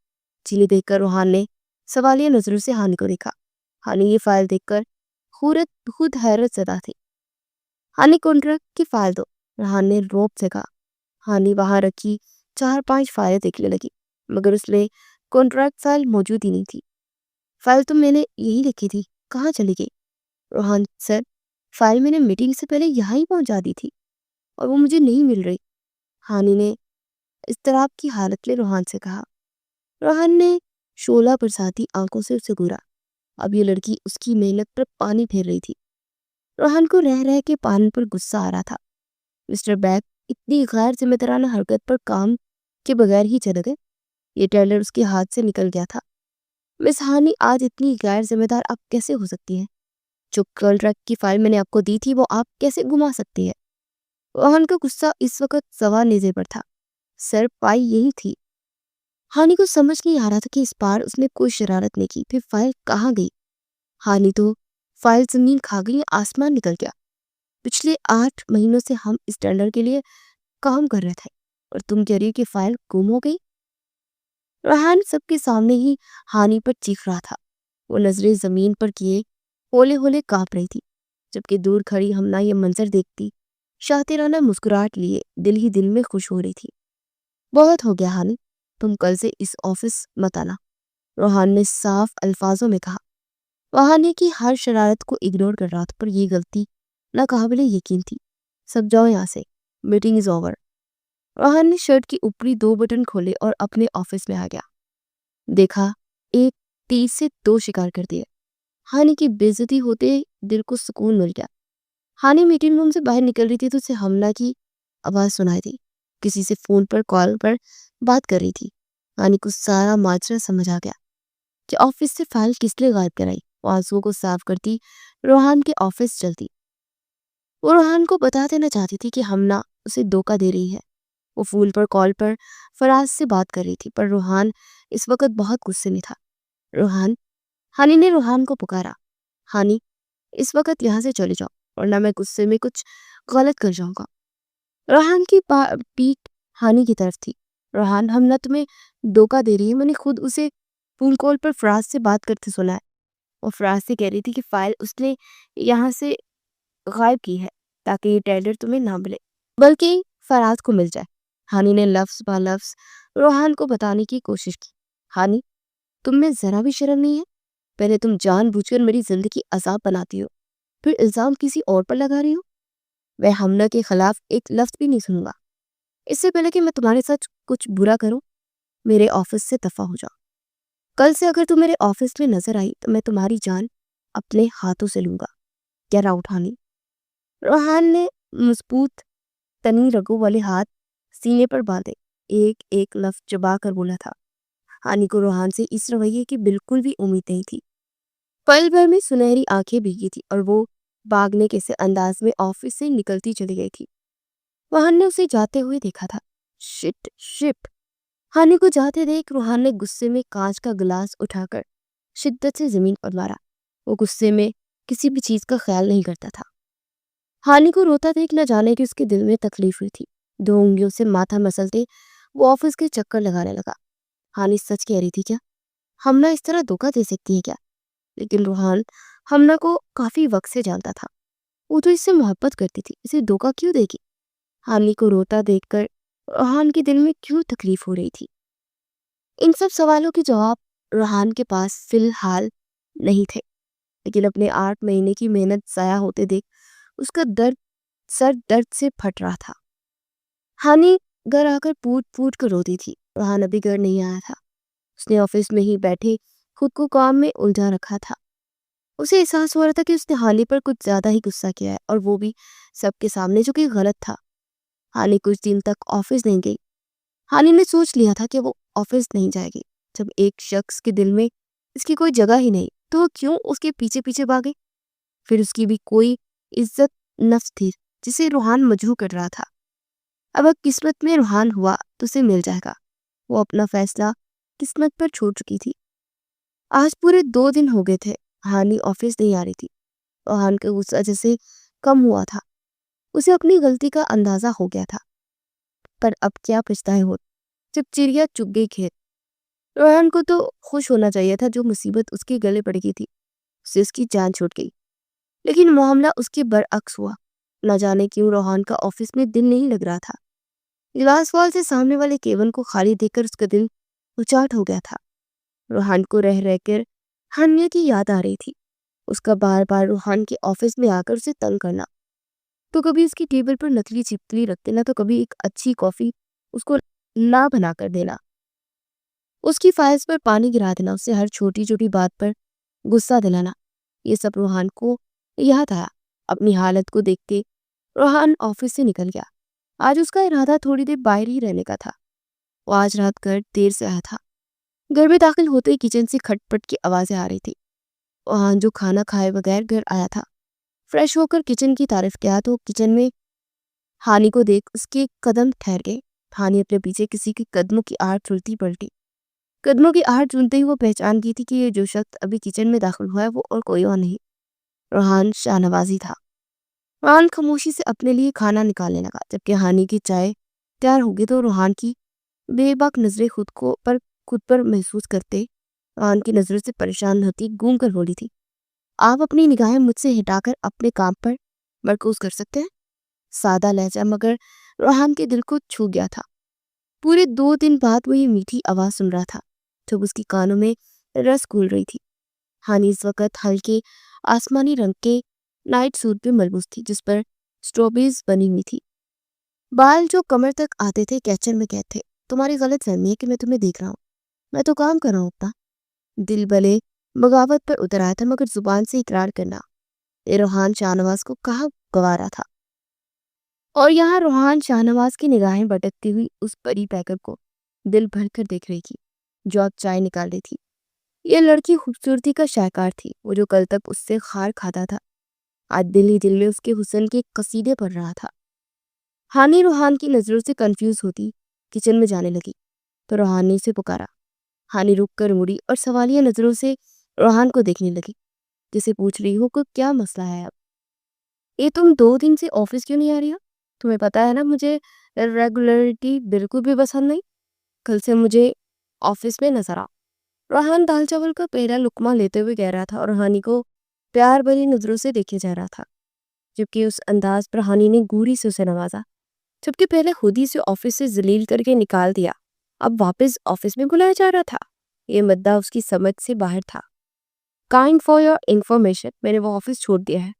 जिन्हें देखकर रोहान ने सवालिया नजरों से हानि को देखा। हानि ये फाइल देखकर खुद हैरत ज़दा थी। हानि कॉन्ट्रैक्ट की फाइल दो, रोहान ने रोब से कहा। हानि वहां रखी 4-5 फाइलें देखने लगी, मगर उसमें कॉन्ट्रैक्ट फाइल मौजूद ही नहीं थी। फाइल तो मैंने यही लिखी थी, कहाँ चली गई? रोहान सर, फाइल मैंने मीटिंग से पहले यहाँ ही पहुंचा दी थी और वो मुझे नहीं मिल रही। हानि ने इस्तराब की हालत में रोहान से कहा। रोहान ने शोला बरसाती आंखों से उसे घूरा। अब ये लड़की उसकी मेहनत पर पानी फेर रही थी। रोहान को रह रह के पानी पर गुस्सा आ रहा था। मिस्टर बैग इतनी गैर जिम्मेदाराना हरकत पर काम के बगैर ही चले गए। ये टेंडर उसके हाथ से निकल गया था। मिस हानि, आज इतनी गैर जिम्मेदार आप कैसे हो सकती हैं? जो कल रख की फाइल मैंने आपको दी थी वो आप कैसे घुमा सकती है? रोहन का गुस्सा इस वक्त सवा नेजे पर था। सर पाई यही थी। हानि को समझ नहीं आ रहा था कि इस बार उसने कोई शरारत नहीं की। फिर फाइल कहाँ गई? हानि तो फाइल जमीन खा गई, आसमान निकल गया। पिछले 8 महीनों से हम इस टेंडर के लिए काम कर रहे थे और तुम कह रही हो कि फाइल गुम हो गई? रेहान सबके सामने ही हानि पर चीख रहा था। वो नजरें जमीन पर किए होले होले कांप रही थी। जबकि दूर खड़ी हमना ये मंजर देखती शातिराना मुस्कुराहट लिए दिल ही दिल में खुश हो रही थी। बहुत हो गया हानि, तुम कल से इस ऑफिस मत आना, रोहान ने साफ अल्फाजों में कहा। वहाने की हर शरारत को इग्नोर कर रहा था, पर यह गलती नाकाबिले यकीन थी। सब जाओ यहाँ से, मीटिंग इज ओवर। रोहान ने शर्ट की ऊपरी 2 बटन खोले और अपने ऑफिस में आ गया। देखा, एक तीर से 2 शिकार कर दिए। हानि की बेइज्जती होते दिल को सुकून मिल गया। हानि मीटिंग रूम से बाहर निकल रही थी तो उसे हमला की आवाज सुनाई दी। किसी से फोन पर कॉल पर बात कर रही थी। हानि को सारा माजरा समझ आ गया कि ऑफिस से फाइल किस लिए गायब कराई। वो आंसुओं को साफ करती रोहान के ऑफिस चलती। वो रोहान को बता देना चाहती थी कि हमना उसे धोखा दे रही है। वो फोन पर कॉल पर फराज से बात कर रही थी, पर रोहान इस वक्त बहुत गुस्से में था। रोहान, हानि ने रोहान को पुकारा। हानि, इस वक्त यहाँ से चले जाओ वरना मैं गुस्से में कुछ गलत कर जाऊंगा। रोहान की पीठ हानि की तरफ थी। रोहान, हमना तुम्हें धोखा दे रही है। मैंने खुद उसे फोन कॉल पर फराज से बात करते सुना है। और फराज से कह रही थी कि फाइल उसने यहाँ से गायब की है ताकि ये टेंडर तुम्हें ना मिले बल्कि फराज को मिल जाए। हानि ने लफ्ज बा लफ्ज रोहान को बताने की कोशिश की। हानि, तुम में जरा भी शर्म नहीं है? पहले तुम जानबूझकर मेरी जिंदगी अजाब बनाती हो, फिर इल्जाम किसी और पर लगा रही हो। मैं हमना के खिलाफ एक लफ्ज भी नहीं सुनूंगा। इससे पहले कि मैं तुम्हारे साथ कुछ बुरा करूं, मेरे ऑफिस से दफा हो जाओ। कल से अगर तुम मेरे ऑफिस में नजर आई तो मैं तुम्हारी जान अपने हाथों से लूंगा। गेट आउट हानि। रोहान ने मजबूत तनी रगों वाले हाथ सीने पर बांधे एक एक लफ्ज चबा कर बोला था। हानि को रोहान से इस रवैये की बिल्कुल भी उम्मीद नहीं थी। पल भर में सुनहरी आंखें भीगी थी और वो भागने के से अंदाज में ऑफिस से निकलती चली गई थी। रोहान ने उसे जाते हुए देखा था। Shit shit. हानि को जाते देख रोहान ने गुस्से में कांच का गिलास उठाकर शिद्दत से जमीन पर मारा। वो गुस्से में किसी भी चीज का ख्याल नहीं करता था। हानि को रोता देख न जाने कि उसके दिल में तकलीफ हुई थी। 2 उंगलियों से माथा मसलते वो ऑफिस के चक्कर लगाने लगा। हानि सच कह रही थी क्या? हमना इस तरह धोखा दे सकती है क्या? लेकिन रोहान हमना को काफी वक्त से जानता था। वो तो इससे मोहब्बत करती थी, इसे धोखा क्यों देगी? हानि को रोता देखकर रोहान के दिल में क्यों तकलीफ हो रही थी? इन सब सवालों के जवाब रोहान के पास फिलहाल नहीं थे। लेकिन अपने 8 महीने की मेहनत जाया होते देख उसका सर दर्द से फट रहा था। हानि घर आकर फूट फूट कर रोती थी। रोहान अभी घर नहीं आया था। उसने ऑफिस में ही बैठे खुद को काम में उलझा रखा था। उसे एहसास हो रहा था कि उसने हानि पर कुछ ज्यादा ही गुस्सा किया है, और वो भी सबके सामने, जो कि गलत था। हानि कुछ दिन तक ऑफिस नहीं गई। हानि ने सोच लिया था कि वो ऑफिस नहीं जाएगी। जब एक शख्स के दिल में इसकी कोई जगह ही नहीं तो वो क्यों उसके पीछे पीछे भागे? फिर उसकी भी कोई इज्जत नफ्स थी जिसे रूहान मजबूर कर रहा था। अब किस्मत में रूहान हुआ तो उसे मिल जाएगा। वो अपना फैसला किस्मत पर छोड़ चुकी थी। आज पूरे 2 दिन हो गए थे हानि ऑफिस नहीं आ रही थी। रूहान का गुस्सा जैसे कम हुआ था। उसे अपनी गलती का अंदाजा हो गया था। पर अब क्या पछताए हो जब चिड़िया चुग गई खेत। रोहन को तो खुश होना चाहिए था, जो मुसीबत उसके गले पड़ गई थी उससे उसकी जान छूट गई। लेकिन मामला उसके बरअक्स हुआ। न जाने क्यों रोहन का ऑफिस में दिल नहीं लग रहा था। गिलास वाल से सामने वाले केबिन को खाली देखकर उसका दिल उचाट हो गया था। रोहन को रह रहकर हानिया की याद आ रही थी। उसका बार बार रोहन के ऑफिस में आकर उसे तंग करना, तो कभी उसकी टेबल पर नकली छिपकली रख देना, तो कभी एक अच्छी कॉफी उसको ना बना कर देना, उसकी फाइल्स पर पानी गिरा देना, उससे हर छोटी छोटी बात पर गुस्सा दिलाना। ये सब रोहान को याद आया। अपनी हालत को देखते रोहान ऑफिस से निकल गया। आज उसका इरादा थोड़ी देर बाहर ही रहने का था। वो आज रात घर देर से आया था। घर में दाखिल होते ही किचन से खटपट की आवाजें आ रही थी। वहां जो खाना खाए बगैर घर आया था, फ्रेश होकर किचन की तारीफ किया तो किचन में हानि को देख उसके कदम ठहर गए। हानि अपने पीछे किसी के कदमों की आहट सुनती पलटी। कदमों की आहट सुनते ही वो पहचान की थी कि ये जो शख्स अभी किचन में दाखिल हुआ है वो और कोई और नहीं, रोहान शाहनवाजी था। रोहान खामोशी से अपने लिए खाना निकालने लगा। जबकि हानि की चाय तैयार हो गई तो रोहान की बेबाक नजरें खुद पर महसूस करते रोहान की नजरों से परेशान होती गूंग कर बोली थी, आप अपनी निगाहें मुझसे हटाकर अपने काम पर मरकूज कर सकते हैं। सादा लहजा मगर रोहान के दिल को छू गया था। पूरे 2 दिन बाद वो ये मीठी आवाज सुन रहा था जब उसकी कानों में रस घुल रही थी। हानि इस वक्त हल्के आसमानी रंग के नाइट सूट पे मलबूस थी जिस पर स्ट्रॉबेरीज बनी हुई थी। बाल जो कमर तक आते थे कैचर में कैद थे। तुम्हारी गलत फहमी है कि मैं तुम्हें देख रहा हूँ, मैं तो काम कर रहा हूँ अपना। दिल भले बगावत पर उतर आया था मगर जुबान से इकरार करना ये रूहान शाहनवाज को कहाँ गवारा था। और यहाँ रूहान शाहनवाज की निगाहें भटकती हुई उस परी पैकर को दिल भर कर देख रही थी जो अब चाय निकाल रही थी। ये लड़की खूबसूरती का शायकार थी, वो जो कल तक उससे खार खाता था आज दिल ही दिल में उसके हुस्न के कसीदे पढ़ रहा था। हानि रूहान की नजरों से कंफ्यूज होती किचन में जाने लगी तो रूहान ने उसे पुकारा। हानि रुक कर मुड़ी और सवालिया नजरों से रूहान को देखने लगी जिसे पूछ रही हो कि क्या मसला है अब। ये तुम 2 दिन से ऑफिस क्यों नहीं आ रही हो? तुम्हें पता है ना मुझे रेगुलरिटी बिल्कुल भी पसंद नहीं। कल से मुझे ऑफिस में नजर आओ। रूहान दाल चावल का पहला लुकमा लेते हुए कह रहा था और हानि को प्यार भरी नजरों से देखे जा रहा था। जबकि उस अंदाज पर हानि ने घूरी से उसे नवाजा। जबकि पहले खुद ही से ऑफिस से जलील करके निकाल दिया, अब वापस ऑफिस में बुलाया जा रहा था। ये मुद्दा उसकी समझ से बाहर था। काइंड फॉर योर इंफॉर्मेशन, मैंने वो ऑफिस छोड़ दिया है,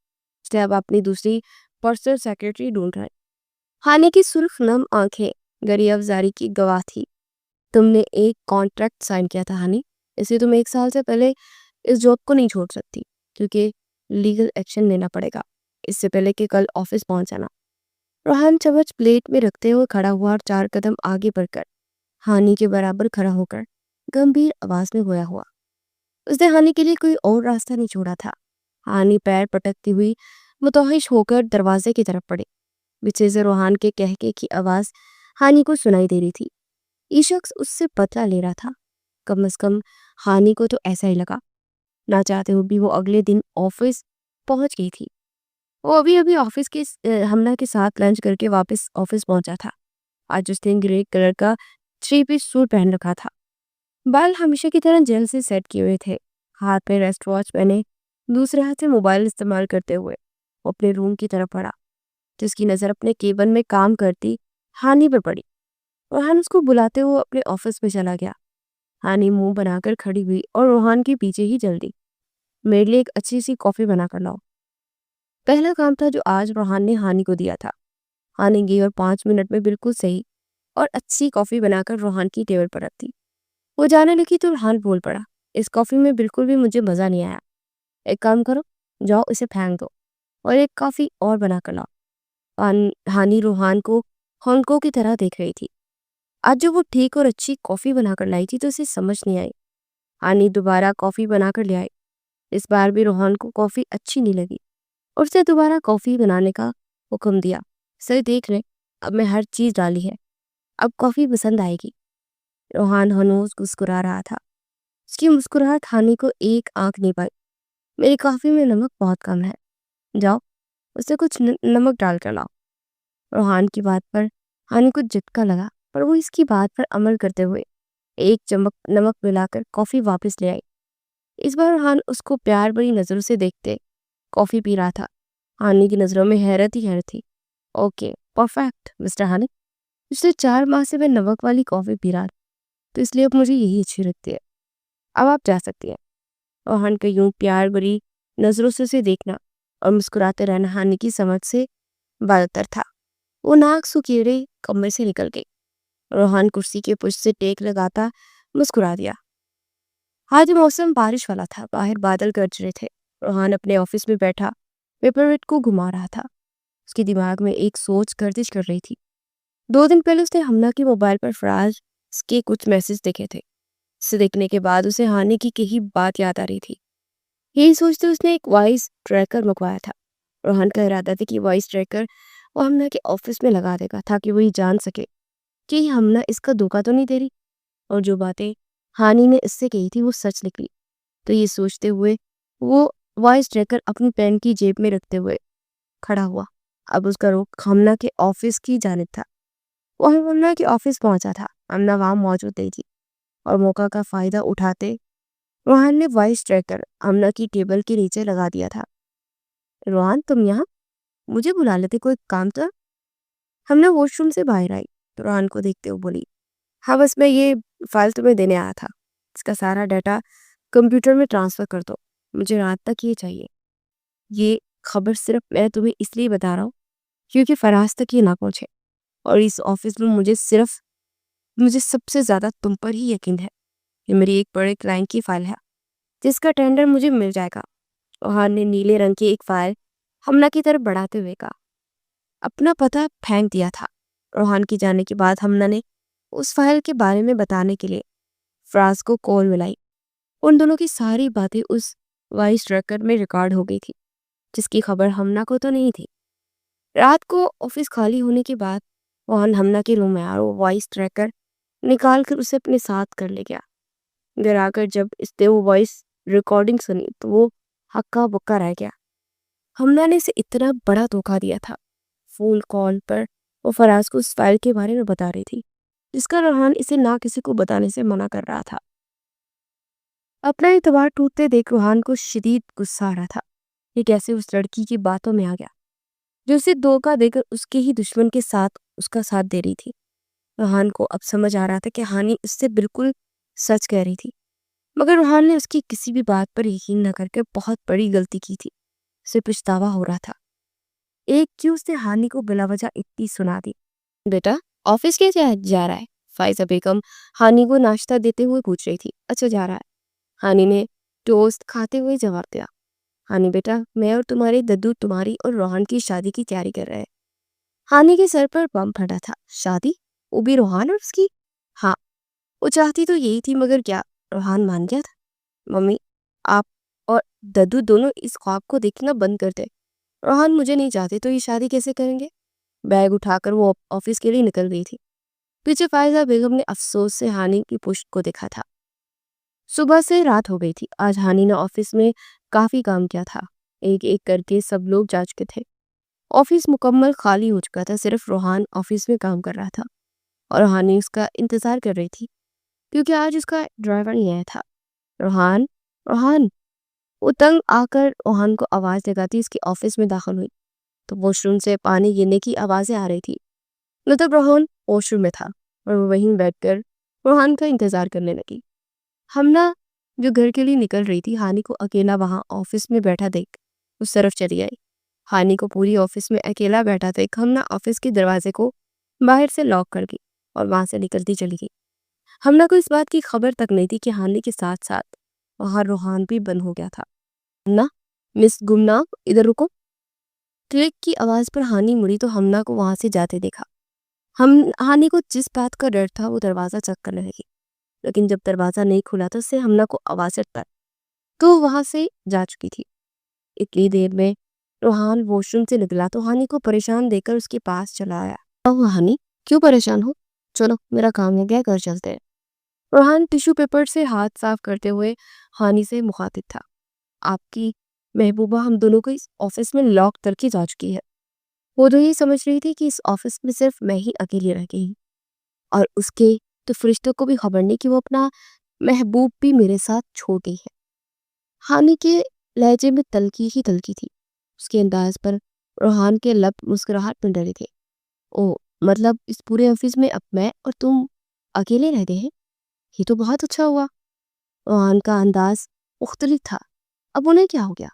इसलिए अब अपनी दूसरी पर्सनल सेक्रेटरी ढूंढ रहा है। हानि की सुर्ख नम आंखें गरी अफजारी की गवाह थी। तुमने एक कॉन्ट्रैक्ट साइन किया था हानि, इसलिए तुम 1 साल से पहले इस जॉब को नहीं छोड़ सकती क्योंकि लीगल एक्शन लेना पड़ेगा। इससे पहले कि कल ऑफिस पहुंच जाना। रोहन चम्मच प्लेट में रखते हुए खड़ा हुआ और 4 कदम आगे बढ़कर हानि के बराबर खड़ा होकर गंभीर आवाज में गोया हुआ। उसने हानि के लिए कोई और रास्ता नहीं छोड़ा था। हानि पैर पटकती हुई मुतहिश होकर दरवाजे की तरफ पड़े। पीछे से रोहान के कहके की आवाज हानि को सुनाई दे रही थी। ये शख्स उससे बदला ले रहा था। कम से कम हानि को तो ऐसा ही लगा। ना चाहते हुए भी वो अगले दिन ऑफिस पहुंच गई थी। वो अभी अभी ऑफिस के हमना के साथ लंच करके वापस ऑफिस पहुंचा था। आज उसने ग्रे कलर का 3 पीस सूट पहन रखा था। बाल हमेशा की तरह जेल से सेट किए हुए थे। हाथ में रेस्ट वॉच पहने दूसरे हाथ से मोबाइल इस्तेमाल करते हुए वो अपने रूम की तरफ बढ़ा जिसकी नज़र अपने केबिन में काम करती हानि पर पड़ी। रोहान उसको बुलाते हुए अपने ऑफिस में चला गया। हानि मुंह बनाकर खड़ी हुई और रोहान के पीछे ही चल दी। मेरे लिए एक अच्छी सी कॉफी बनाकर लाओ, पहला काम था जो आज रोहान ने हानि को दिया था। हानि गई और 5 मिनट में बिल्कुल सही और अच्छी कॉफी बनाकर रोहान की टेबल पर रख दी। वो जाने लगी तो रोहान बोल पड़ा, इस कॉफी में बिल्कुल भी मुझे मजा नहीं आया। एक काम करो, जाओ इसे फेंक दो और एक कॉफी और बनाकर लाओ। हानि रोहान को हॉन्को की तरह देख रही थी। आज जो वो ठीक और अच्छी कॉफी बनाकर लाई थी तो उसे समझ नहीं आई। हानि दोबारा कॉफी बनाकर ले आई। इस बार भी रोहान को कॉफी अच्छी नहीं लगी और उसे दोबारा कॉफी बनाने का हुक्म दिया। सर देख ले, अब मैं हर चीज डाली है, अब कॉफी पसंद आएगी। रोहान हनोज मुस्कुरा रहा था। उसकी मुस्कुराहट हानि को एक आंख नहीं पाई। मेरी कॉफी में नमक बहुत कम है, जाओ उसे कुछ नमक डाल कर लाओ। रोहान की बात पर हानि को झटका लगा पर वो इसकी बात पर अमल करते हुए एक चम्मच नमक मिलाकर कॉफी वापस ले आई। इस बार रोहान उसको प्यार भरी नजरों से देखते कॉफी पी रहा था। हानि की नजरों में हैरत ही हैरत थी। ओके परफेक्ट मिस्टर हानि, पिछले 4 माह से मैं नमक वाली कॉफी पी रहा था, तो इसलिए अब मुझे यही अच्छी लगती है। अब आप जा सकती हैं। रोहन का यूं प्यार भरी नजरों से उसे देखना और मुस्कुराते रहना हानि की समझ से बदतर था। वो नाक सुकेड़े कमरे से निकल गई। रोहन कुर्सी के पुश से टेक लगाता मुस्कुरा दिया। आज मौसम बारिश वाला था, बाहर बादल गरज रहे थे। रोहन अपने ऑफिस में बैठा पेपरवेट को घुमा रहा था। उसके दिमाग में एक सोच गर्दिश कर रही थी। 2 दिन पहले उसने हमना के मोबाइल पर फराज के कुछ मैसेज देखे थे। इसे देखने के बाद उसे हानि की कही बात याद आ रही थी। यही सोचते उसने एक वॉइस ट्रैकर मंगवाया था। रोहन का इरादा था कि वॉइस ट्रैकर वो हमना के ऑफिस में लगा देगा ताकि वो ये जान सके कि हमना इसका धोखा तो नहीं दे रही, और जो बातें हानि ने इससे कही थी वो सच निकली। तो ये सोचते हुए वो वॉइस ट्रैकर अपनी पैंट की जेब में रखते हुए खड़ा हुआ। अब उसका रुख हमना के ऑफिस की जानिब था। वो हमना के ऑफिस पहुंचा था। हमना वहां मौजूद नहीं थी, और मौका का फायदा उठाते रोहन ने वॉइस ट्रैकर हमना की टेबल के नीचे लगा दिया था। रोहन, तुम यहाँ? मुझे बुला लेते, कोई काम था? हमने वॉशरूम से बाहर आई तो रोहन को देखते हुए बोली, हाँ बस मैं ये फाइल तुम्हें देने आया था। इसका सारा डाटा कंप्यूटर में ट्रांसफर कर दो, मुझे रात तक ये चाहिए। ये खबर सिर्फ मैं तुम्हें इसलिए बता रहा हूँ क्योंकि फराज तक ये ना पहुंचे, और इस ऑफिस में मुझे सबसे ज्यादा तुम पर ही यकीन है। ये मेरी एक बड़े क्लाइंट की फाइल है जिसका टेंडर मुझे मिल जाएगा। रोहान ने नीले रंग की एक फाइल हमना की तरफ बढ़ाते हुए कहा। अपना पता फेंक दिया था। रोहान के जाने के बाद हमना ने उस फाइल के बारे में बताने के लिए फराज को कॉल मिलाई। उन दोनों की सारी बातें उस वॉइस ट्रैकर में रिकॉर्ड हो गई थी, जिसकी खबर हमना को तो नहीं थी। रात को ऑफिस खाली होने के बाद रोहन हमना के रूम में आया और वो वॉइस ट्रैकर निकाल कर उसे अपने साथ कर ले गया। घर आकर जब इसने वो वॉइस रिकॉर्डिंग सुनी तो वो हक्का बक्का रह गया। हमना ने इसे इतना बड़ा धोखा दिया था। फोन कॉल पर वो फराज को उस फाइल के बारे में बता रही थी, जिसका रोहन इसे ना किसी को बताने से मना कर रहा था। अपना एतबार टूटते देख रोहन को शदीद गुस्सा आ रहा था। ये कैसे उस लड़की की बातों में आ गया जो उसे धोखा देकर उसके ही दुश्मन के साथ उसका साथ दे रही थी। रोहन को अब समझ आ रहा था कि हानि उससे बिल्कुल सच कह रही थी, मगर रोहन ने उसकी किसी भी बात पर यकीन न करके बहुत बड़ी गलती की थी। उसे पछतावा हो रहा था। एक क्यों उसने हानि को बिला वजह इतनी सुना दी। बेटा, ऑफिस कैसे जा रहा है? फाइजा बेगम हानि को नाश्ता देते हुए पूछ रही थी। अच्छा जा रहा है, हानि ने टोस्ट खाते हुए जवाब दिया। हानि बेटा, मैं और तुम्हारे दद्दू तुम्हारी और रोहन की शादी की तैयारी कर रहे हैं। हानि के सर पर बम फटा था। शादी? वो भी रोहन और उसकी? हाँ, वो चाहती तो यही थी, मगर क्या रोहन मान गया था? मम्मी, आप और दद्दू दोनों इस ख्वाब को देखना बंद कर दे। रोहन मुझे नहीं चाहते तो ये शादी कैसे करेंगे? बैग उठाकर वो ऑफिस के लिए निकल गई थी। पीछे फायजा बेगम ने अफसोस से हानि की पुष्ट को देखा था। सुबह से रात हो गई थी। आज हानि ने ऑफिस में काफी काम किया था। एक एक करके सब लोग जा चुके थे। ऑफिस मुकम्मल खाली हो चुका था। सिर्फ रोहान ऑफिस में काम कर रहा था, और हानि उसका इंतजार कर रही थी क्योंकि आज उसका ड्राइवर नहीं आया था। रोहान, रोहान! वो तंग आकर रोहान को आवाज लगाती उसके ऑफिस में दाखिल हुई तो वॉशरूम से पानी गिरने की आवाजें आ रही थी। मतलब रोहन वॉशरूम में था और वो वहीं बैठकर रोहान का इंतजार करने लगी। हमना जो घर के लिए निकल रही थी, हानि को अकेला वहां ऑफिस में बैठा देख उस तरफ चली आई। हानि को पूरी ऑफिस में अकेला बैठा देख हमना ऑफिस के दरवाजे को बाहर से लॉक कर गई और वहां से निकलती चली गई। हमना को इस बात की खबर तक नहीं थी कि हानि के साथ साथ वहां रोहान भी बंद हो गया था। हमना, मिस गुमनाम, इधर रुको। क्लिक की आवाज पर हानि मुड़ी तो हमना को वहां से जाते देखा। हम हानि को जिस बात का डर था वो दरवाजा चेक करने लगी, लेकिन जब दरवाजा नहीं खुला तो उससे हमना को आवाज पर तो वहां से जा चुकी थी। इतनी देर में रोहान वॉशरूम से निकला तो हानि को परेशान देखकर उसके पास चला आया। "ओह हानि, क्यों परेशान हो? चलो, मेरा काम है, क्या घर चलते हैं।" रोहान टिश्यू पेपर से हाथ साफ करते हुए हानि से मुखातिब था। आपकी महबूबा हम दोनों को इस ऑफिस में लॉक करके जा चुकी है। वो तो ये समझ रही थी कि इस ऑफिस में सिर्फ मैं ही अकेली रह गई हूँ, और उसके तो फरिश्तों को भी खबर नहीं कि वो अपना महबूब भी मेरे साथ छोड़ गई है। हानि के लहजे में तल्खी ही तल्खी थी। उसके अंदाज पर रोहान के लब मुस्कुराहट में डरे थे। ओ, मतलब इस पूरे ऑफिस में अब मैं और तुम अकेले रह गए हैं? ये तो बहुत अच्छा हुआ। रोहान का अंदाज मुख्तलिफ था। अब उन्हें क्या हो गया?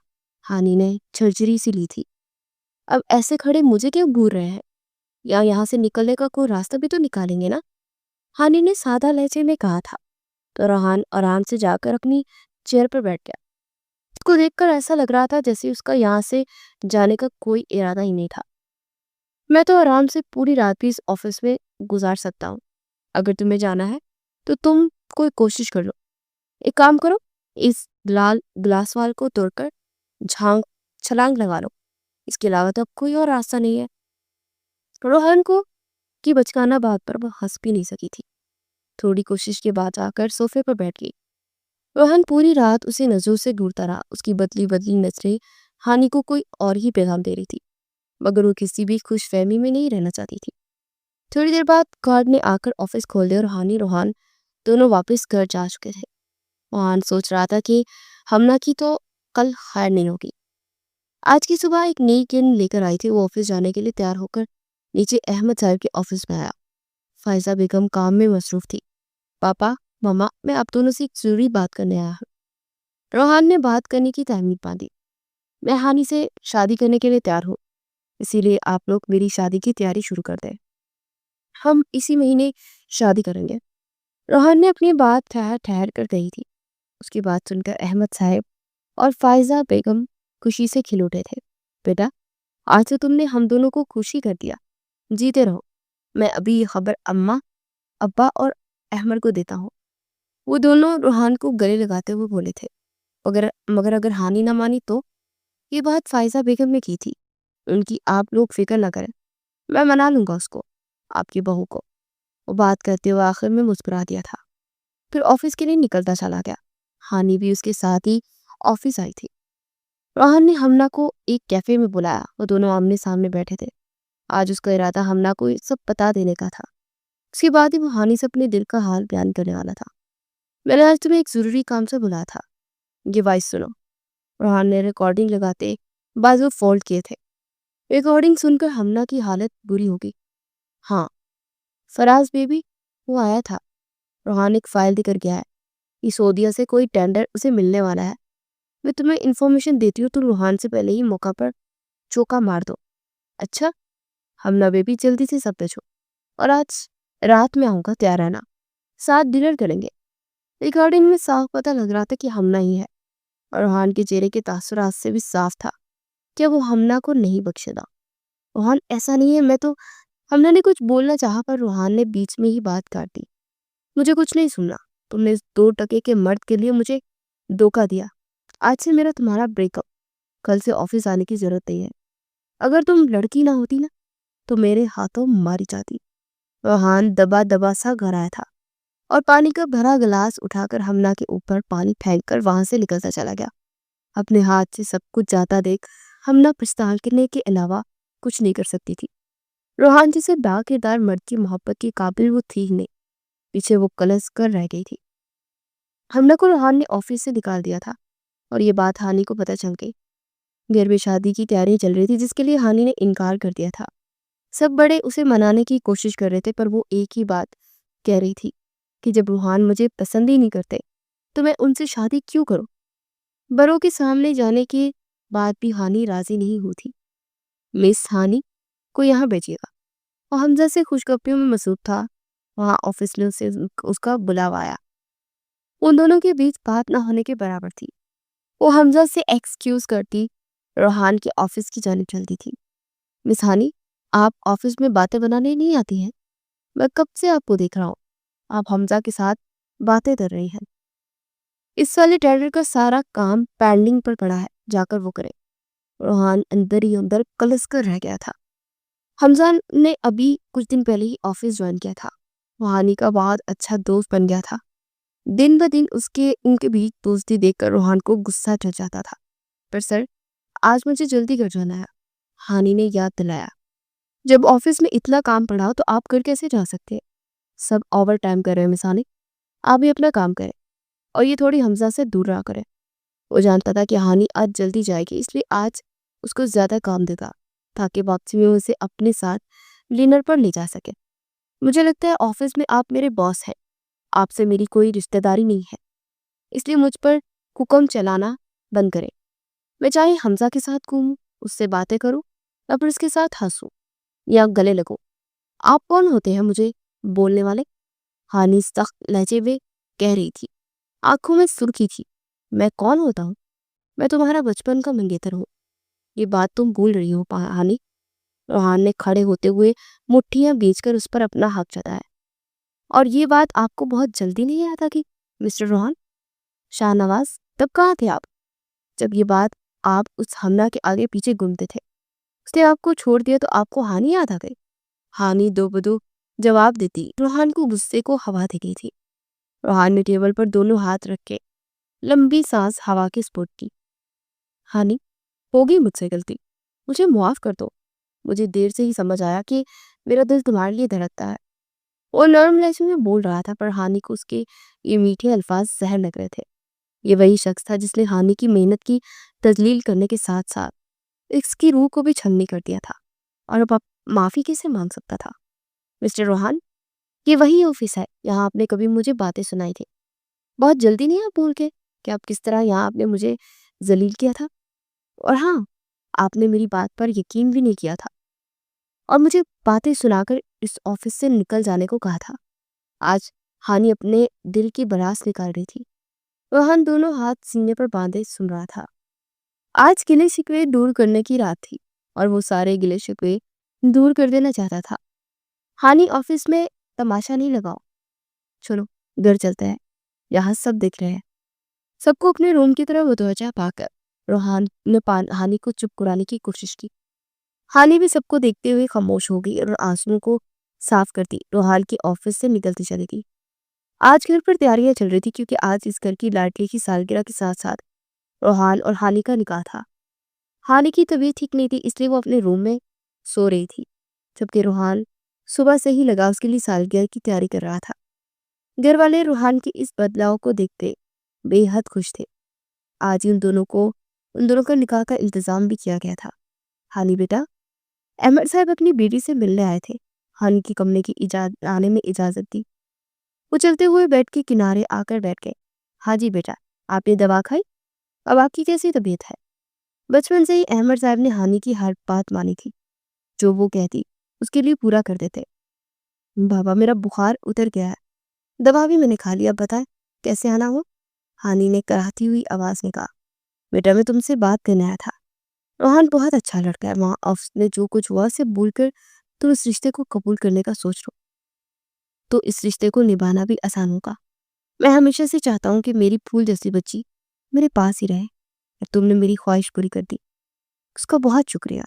हानि ने झरझरी सी ली थी। अब ऐसे खड़े मुझे क्यों घूर रहे हैं? या यहाँ से निकलने का कोई रास्ता भी तो निकालेंगे ना? हानि ने सादा लहजे में कहा था। तो रोहान आराम से जाकर अपनी चेयर पर बैठ गया। उसको देखकर ऐसा लग रहा था जैसे उसका यहाँ से जाने का कोई इरादा ही नहीं था। मैं तो आराम से पूरी रात भी इस ऑफिस में गुजार सकता हूँ। अगर तुम्हें जाना है तो तुम कोई कोशिश कर लो। एक काम करो, इस लाल ग्लास वाल को तोड़कर झांग छलांग लगा लो। इसके अलावा तो अब कोई और रास्ता नहीं है। रोहन को की बचकाना बात पर वह हंस भी नहीं सकी थी। थोड़ी कोशिश के बाद आकर सोफे पर बैठ गई। रोहन पूरी रात उसे नजरों से ढूंढता रहा। उसकी बदली बदली नजरें हानि को कोई और ही पैगाम दे रही थी, मगर वो किसी भी खुश फहमी में नहीं रहना चाहती थी। थोड़ी देर बाद गार्ड ने आकर ऑफिस खोल दिया और हानि रोहान दोनों वापस घर जा चुके थे। रोहान सोच रहा था कि हमना की तो कल खैर नहीं होगी। आज की सुबह एक नई किरण लेकर आई थी। वो ऑफिस जाने के लिए तैयार होकर नीचे अहमद साहब के ऑफिस में आया। फायजा बेगम काम में मसरूफ थी। पापा, मम्मा, मैं आप दोनों से एक जरूरी बात करने आया हूँ। रोहान ने बात करने की तहमीद बांधी। मैं हानि से शादी करने के लिए तैयार हूँ, इसीलिए आप लोग मेरी शादी की तैयारी शुरू कर दें। हम इसी महीने शादी करेंगे। रोहान ने अपनी बात ठहर ठहर कर कही थी। उसकी बात सुनकर अहमद साहब और फायजा बेगम खुशी से खिल उठे थे। बेटा, आज तो तुमने हम दोनों को खुशी कर दिया। जीते रहो। मैं अभी ये खबर अम्मा, अब्बा और अहमद को देता हूँ। वो दोनों रोहान को गले लगाते हुए बोले थे। मगर अगर हानि ना मानी तो? ये बात फायजा बेगम ने की थी। उनकी आप लोग फिक्र ना करें, मैं मना लूंगा उसको, आपकी बहू को। वो बात करते हुए आखिर में मुस्कुरा दिया था। फिर ऑफिस के लिए निकलता चला गया। हानि भी उसके साथ ही ऑफिस आई थी। रोहन ने हमना को एक कैफे में बुलाया। वो दोनों आमने सामने बैठे थे। आज उसका इरादा हमना को ये सब बता देने का था। उसके बाद ही वो हानि से अपने दिल का हाल बयान करने वाला था। मैंने आज तुम्हें एक जरूरी काम से बुलाया था, ये वॉइस सुनो। रोहन ने रिकॉर्डिंग लगाते बाजू फोल्ड किए थे। रिकॉर्डिंग सुनकर हमना की हालत बुरी हो गई। हाँ, फराज बेबी, वो आया था। रोहान एक फाइल देकर गया है। इसोदिया से कोई टेंडर उसे मिलने वाला है। मैं तुम्हें इन्फॉर्मेशन देती हूँ, तुम रोहान से पहले ही मौका पर चौका मार दो। अच्छा, हमना बेबी, जल्दी से सब बचो और आज रात में आऊंगा, तैयार रहना। साथ डिनर करेंगे। रिकॉर्डिंग में साफ पता लग रहा था कि हमना ही है, और रोहान के चेहरे के तासुरात से भी साफ था कि वो हमना को नहीं बख्शेगा। रोहान, ऐसा नहीं है, मैं तो। हमना ने कुछ बोलना चाहा, पर रोहान ने बीच में ही बात काट दी। मुझे कुछ नहीं सुनना। तुमने इस 2 टके के मर्द के लिए मुझे धोखा दिया। आज से मेरा तुम्हारा ब्रेकअप। कल से ऑफिस आने की जरूरत नहीं है। अगर तुम लड़की ना होती ना, तो मेरे हाथों मारी जाती। रोहान दबा दबा सा घर आया था और पानी का भरा गिलास उठाकर हमना के ऊपर पानी फेंककर वहां से निकलता चला गया। अपने हाथ से सब कुछ जाता देख हमना पछताने के अलावा कुछ नहीं कर सकती थी। रोहान जैसे बाकिरदार मर्द की मोहब्बत के काबिल वो थी ही नहीं। पीछे वो कलस कर रह गई थी। हमना को रोहान ने ऑफिस से निकाल दिया था और ये बात हानि को पता चल गई। घर में शादी की तैयारी चल रही थी, जिसके लिए हानि ने इनकार कर दिया था। सब बड़े उसे मनाने की कोशिश कर रहे थे, पर वो एक ही बात कह रही थी कि जब रोहान मुझे पसंद ही नहीं करते तो मैं उनसे शादी क्यों करूं। बड़ों के सामने जाने के बाद भी हानि राजी नहीं हुई थी। मिस हानि को यहाँ भेजिएगा। और हमजा से खुशखबरियों में मसरूफ था। वहां ऑफिस में उसे उसका बुलावा आया। उन दोनों के बीच बात न होने के बराबर थी। वो हमजा से एक्सक्यूज करती रोहान के ऑफिस की जानिब चलती थी। मिस हानि, आप ऑफिस में बातें बनाने नहीं आती हैं? मैं कब से आपको देख रहा हूँ, आप हमजा के साथ बातें कर रही हैं। इस वाले टेंडर का सारा काम पेंडिंग पर पड़ा है, जाकर वो करे। रोहान अंदर ही अंदर कलस कर रह गया था। हमजा ने अभी कुछ दिन पहले ही ऑफिस ज्वाइन किया था। वो हानि का बहुत अच्छा दोस्त बन गया था। दिन ब दिन उनके बीच दोस्ती देखकर रोहान को गुस्सा चढ़ जाता था। पर सर, आज मुझे जल्दी घर जाना है, हानि ने याद दिलाया। जब ऑफिस में इतना काम पड़ा तो आप घर कैसे जा सकते हैं? सब ओवर टाइम कर रहे हैं मिस हानि। आप भी अपना काम करें और ये थोड़ी हमजा से दूर रहा करें। वो जानता था कि हानि आज जल्दी जाएगी, इसलिए आज उसको ज्यादा काम देगा ताकि वापसी में उसे अपने साथ डिनर पर ले जा सके। मुझे लगता है ऑफिस में आप मेरे बॉस हैं, आपसे मेरी कोई रिश्तेदारी नहीं है, इसलिए मुझ पर हुक्म चलाना बंद करें। मैं चाहे हमजा के साथ घूमूं, उससे बातें करूं, या फिर उसके साथ हंसूं या गले लगूं। आप कौन होते हैं मुझे बोलने वाले? हानि सख्त लहजे में कह रही थी। आंखों में सुर्खी थी। मैं कौन होता हूँ? मैं तुम्हारा बचपन का मंगेतर हूँ। ये बात तुम भूल रही हो हानि। रोहान ने खड़े होते हुए मुट्ठियां बींचकर उस पर अपना हक जताया। और ये बात आपको बहुत जल्दी नहीं याद आ गई मिस्टर रोहन? शाहनवाज, तब कहाँ थे आप जब ये बात आप उस हमला के आगे पीछे घूमते थे? उसने आपको छोड़ दिया तो आपको हानि याद आ गई? हानि दो बदो जवाब देती रोहान को गुस्से को हवा दे गई थी। रोहान ने टेबल पर दोनों हाथ रख के लंबी सांस हवा के स्फुट की। हानि, होगी मुझसे गलती, मुझे माफ कर दो। मुझे देर से ही समझ आया कि मेरा दिल तुम्हारे लिए धड़कता है। वो नर्म लहजे में बोल रहा था पर हानि को उसके ये मीठे अल्फाज जहर लग रहे थे। ये वही शख्स था जिसने हानि की मेहनत की तजलील करने के साथ साथ इसकी रूह को भी छलनी कर दिया था। और अब आप माफी कैसे मांग सकता था? मिस्टर रोहान, ये वही ऑफिस है, यहाँ आपने कभी मुझे बातें सुनाई थी। बहुत जल्दी नहीं आप भूल गए कि आप किस तरह यहाँ आपने मुझे जलील किया था? और हाँ, आपने मेरी बात पर यकीन भी नहीं किया था और मुझे बातें सुनाकर इस ऑफिस से निकल जाने को कहा था। आज हानि अपने दिल की भड़ास निकाल रही थी। रोहन दोनों हाथ सीने पर बांधे सुन रहा था। आज गिले शिकवे दूर करने की रात थी और वो सारे गिले शिकवे दूर कर देना चाहता था। हानि, ऑफिस में तमाशा नहीं लगाओ, चलो घर चलते हैं, यहाँ सब दिख रहे हैं। सबको अपने रूम की तरफ मुतवज्जा पाकर रोहान ने हानि को चुप कराने की कोशिश की। हानि भी सबको देखते हुए खामोश हो गई और आंसुओं को साफ करती रोहान के ऑफिस से निकलती चली गई। आज घर पर तैयारियां चल रही थी क्योंकि आज इस घर की लाडली की सालगिरह के साथ साथ रोहान और हानि का निकाह था। हानि की तबीयत ठीक नहीं थी इसलिए वो अपने रूम में सो रही थी, जबकि रोहान सुबह से ही लगा उसके लिए सालगिरह की तैयारी कर रहा था। घर वाले रोहान के इस बदलाव को देखते बेहद खुश थे। आज ही उन दोनों का निकाह का इंतजाम भी किया गया था। हानि बेटा, अहमद साहब अपनी बेटी से मिलने आए थे। हानि की कमरे की आने में इजाजत दी। वो चलते हुए बेड के किनारे आकर बैठ गए। हाँ जी बेटा, आपने दवा खाई? अब आपकी कैसी तबीयत है? बचपन से ही अहमद साहब ने हानि की हर बात मानी थी। जो वो कहती उसके लिए पूरा कर देते। बाबा, मेरा बुखार उतर गया है, दवा भी मैंने खा लिया, बताए कैसे आना हो? हानि ने कराहती हुई आवाज में कहा। बेटा, मैं तुमसे बात करने आया था। रोहन बहुत अच्छा लड़का है, वहाँ ऑफिस में जो कुछ हुआ उसे भूलकर तुम इस रिश्ते को कबूल करने का सोच लो तो इस रिश्ते को निभाना भी आसान होगा। मैं हमेशा से चाहता हूँ कि मेरी फूल जैसी बच्ची मेरे पास ही रहे और तुमने मेरी ख्वाहिश पूरी कर दी, उसका बहुत शुक्रिया।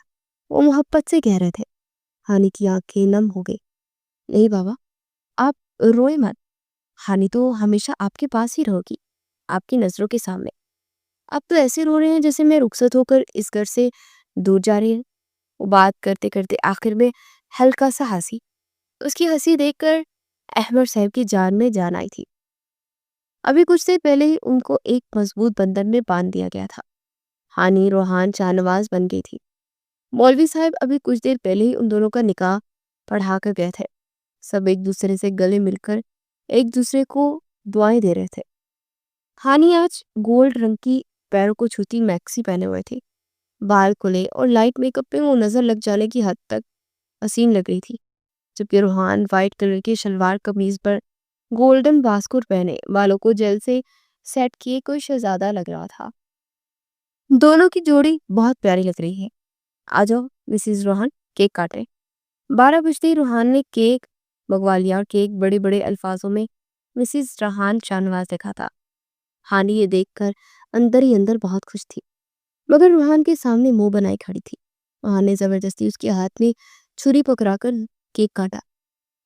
वो मोहब्बत से कह रहे थे। हानि की आंखें नम हो गई। नहीं बाबा, आप रोए मत, हानि तो हमेशा आपके पास ही रहोगी, आपकी नजरों के सामने। आप तो ऐसे रो रहे हैं जैसे मैं रुखसत होकर इस घर से दूर जा रही हूँ। वो बात करते करते आखिर में हल्का सा हंसी। उसकी हंसी देखकर अहमद साहब की जान में जान आई थी। अभी कुछ देर पहले ही उनको एक मजबूत बंधन में बांध दिया गया था। हानि रोहान शाहनवाज बन गई थी। मौलवी साहब अभी कुछ देर पहले ही उन दोनों का निकाह पढ़ा कर गए थे। सब एक दूसरे से गले मिलकर एक दूसरे को दुआएं दे रहे थे। हानि आज गोल्ड रंग की पैरों को छूती मैक्सी पहने हुए थी। बाल खुले और लाइट मेकअप में वो नजर लग जाने की हद तक हसीन लग रही थी, जबकि रोहान व्हाइट कलर की शलवार कमीज पर गोल्डन बास्कुट पहने बालों को जेल से सेट किए कोई शहजादा लग रहा था। दोनों की जोड़ी बहुत प्यारी लग रही है। आ जाओ मिसिज रोहान, केक काटे। 12 बजते ही रोहान ने केक मंगवा लिया और केक बड़े बड़े अल्फाजों में मिसिज रोहान शाहनवाज लिखा था। हानि ये देखकर अंदर ही अंदर बहुत खुश थी, मगर रोहान के सामने मुंह बनाए खड़ी थी। रोहान ने जबरदस्ती उसके हाथ में छुरी पकड़ाकर केक काटा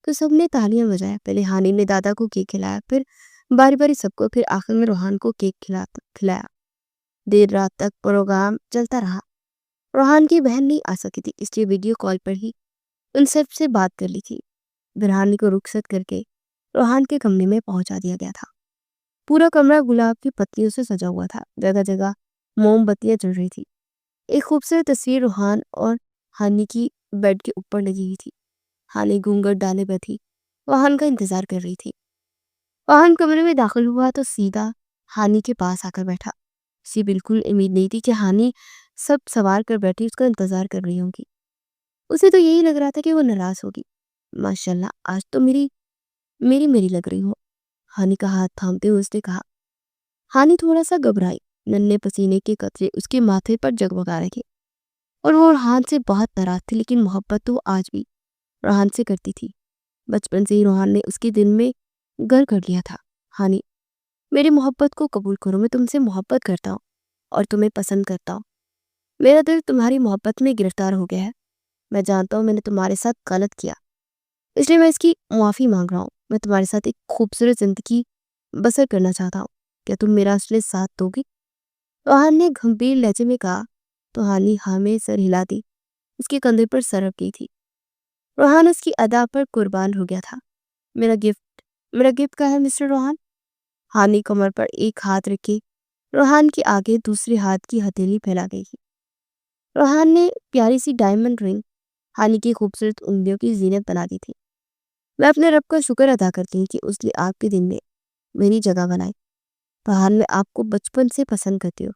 तो सबने तालियां बजाया। पहले हानि ने दादा को केक खिलाया, फिर बारी बारी सबको, फिर आखिर में रोहान को केक खिलाया। देर रात तक प्रोग्राम चलता रहा। रोहान की बहन नहीं आ सकी थी इसलिए वीडियो कॉल पर ही उन सब से बात कर ली थी। फिर हानि को रुखसत करके रोहान के कमरे में पहुंचा दिया गया था। पूरा कमरा गुलाब की पत्तियों से सजा हुआ था। जगह जगह मोमबत्तियां जल रही थी। एक खूबसूरत तस्वीर रोहान और हानि की बेड के ऊपर लगी हुई थी। हानि घूंघट डाले बैठी वाहन का इंतजार कर रही थी। वाहन कमरे में दाखिल हुआ तो सीधा हानि के पास आकर बैठा। उसे बिल्कुल उम्मीद नहीं थी कि हानि सब सवार कर बैठी उसका इंतजार कर रही होगी। उसे तो यही लग रहा था कि वो नाराज होगी। माशाल्लाह, आज तो मेरी मेरी मेरी लग रही हो, हानि का हाथ थामते हुए उसने कहा। हानि थोड़ा सा घबराई। नन्हे पसीने के कतरे उसके माथे पर जगमगा रहे थे और वो रोहान से बहुत नाराज थी, लेकिन मोहब्बत तो वो आज भी रोहान से करती थी। बचपन से ही रोहान ने उसके दिल में घर कर लिया था। हानि, मेरी मोहब्बत को कबूल करो, मैं तुमसे मोहब्बत करता हूँ और तुम्हें पसंद करता हूँ। मेरा दिल तुम्हारी मोहब्बत में गिरफ्तार हो गया है। मैं जानता हूँ मैंने तुम्हारे साथ गलत किया, इसलिए मैं इसकी माफ़ी मांग रहा हूँ। मैं तुम्हारे साथ एक खूबसूरत ज़िंदगी बसर करना चाहता हूँ। क्या तुम मेरा असली साथ दोगी? रोहान ने गंभीर लहजे में कहा। तो हानि हाँ में सर हिला दी। उसके कंधे पर सर रख गई थी। रोहान उसकी अदा पर कुर्बान हो गया था। मेरा गिफ्ट का है मिस्टर रोहान? हानि कमर पर एक हाथ रखे रोहान के आगे दूसरे हाथ की हथेली फैला गई। रोहान ने प्यारी सी डायमंड रिंग हानि की खूबसूरत उंगलियों की जीनत बना दी थी। मैं अपने रब का शुक्र अदा करती हूँ कि उसने आपके दिन में मेरी जगह बनाई। रोहान, मैं आपको बचपन से पसंद करती हूँ।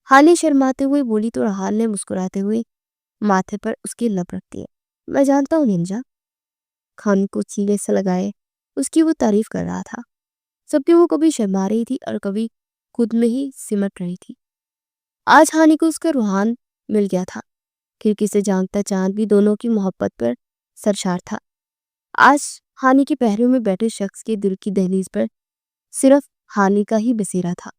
हानि शर्माते हुए बोली तो रोहान ने मुस्कुराते हुए माथे पर उसके लब रख दिए। मैं जानता हूँ निंजा। खान को चीले से लगाए उसकी वो तारीफ कर रहा था। सबकी वो कभी शर्मा रही थी और कभी खुद में ही सिमट रही थी। आज हानि को उसका रूहान मिल गया था। खिड़की से झांकता चांद भी दोनों की मोहब्बत पर सरशार था। आज हानि के पहरे में बैठे शख्स के दिल की दहलीज पर सिर्फ हानि का ही बसेरा था।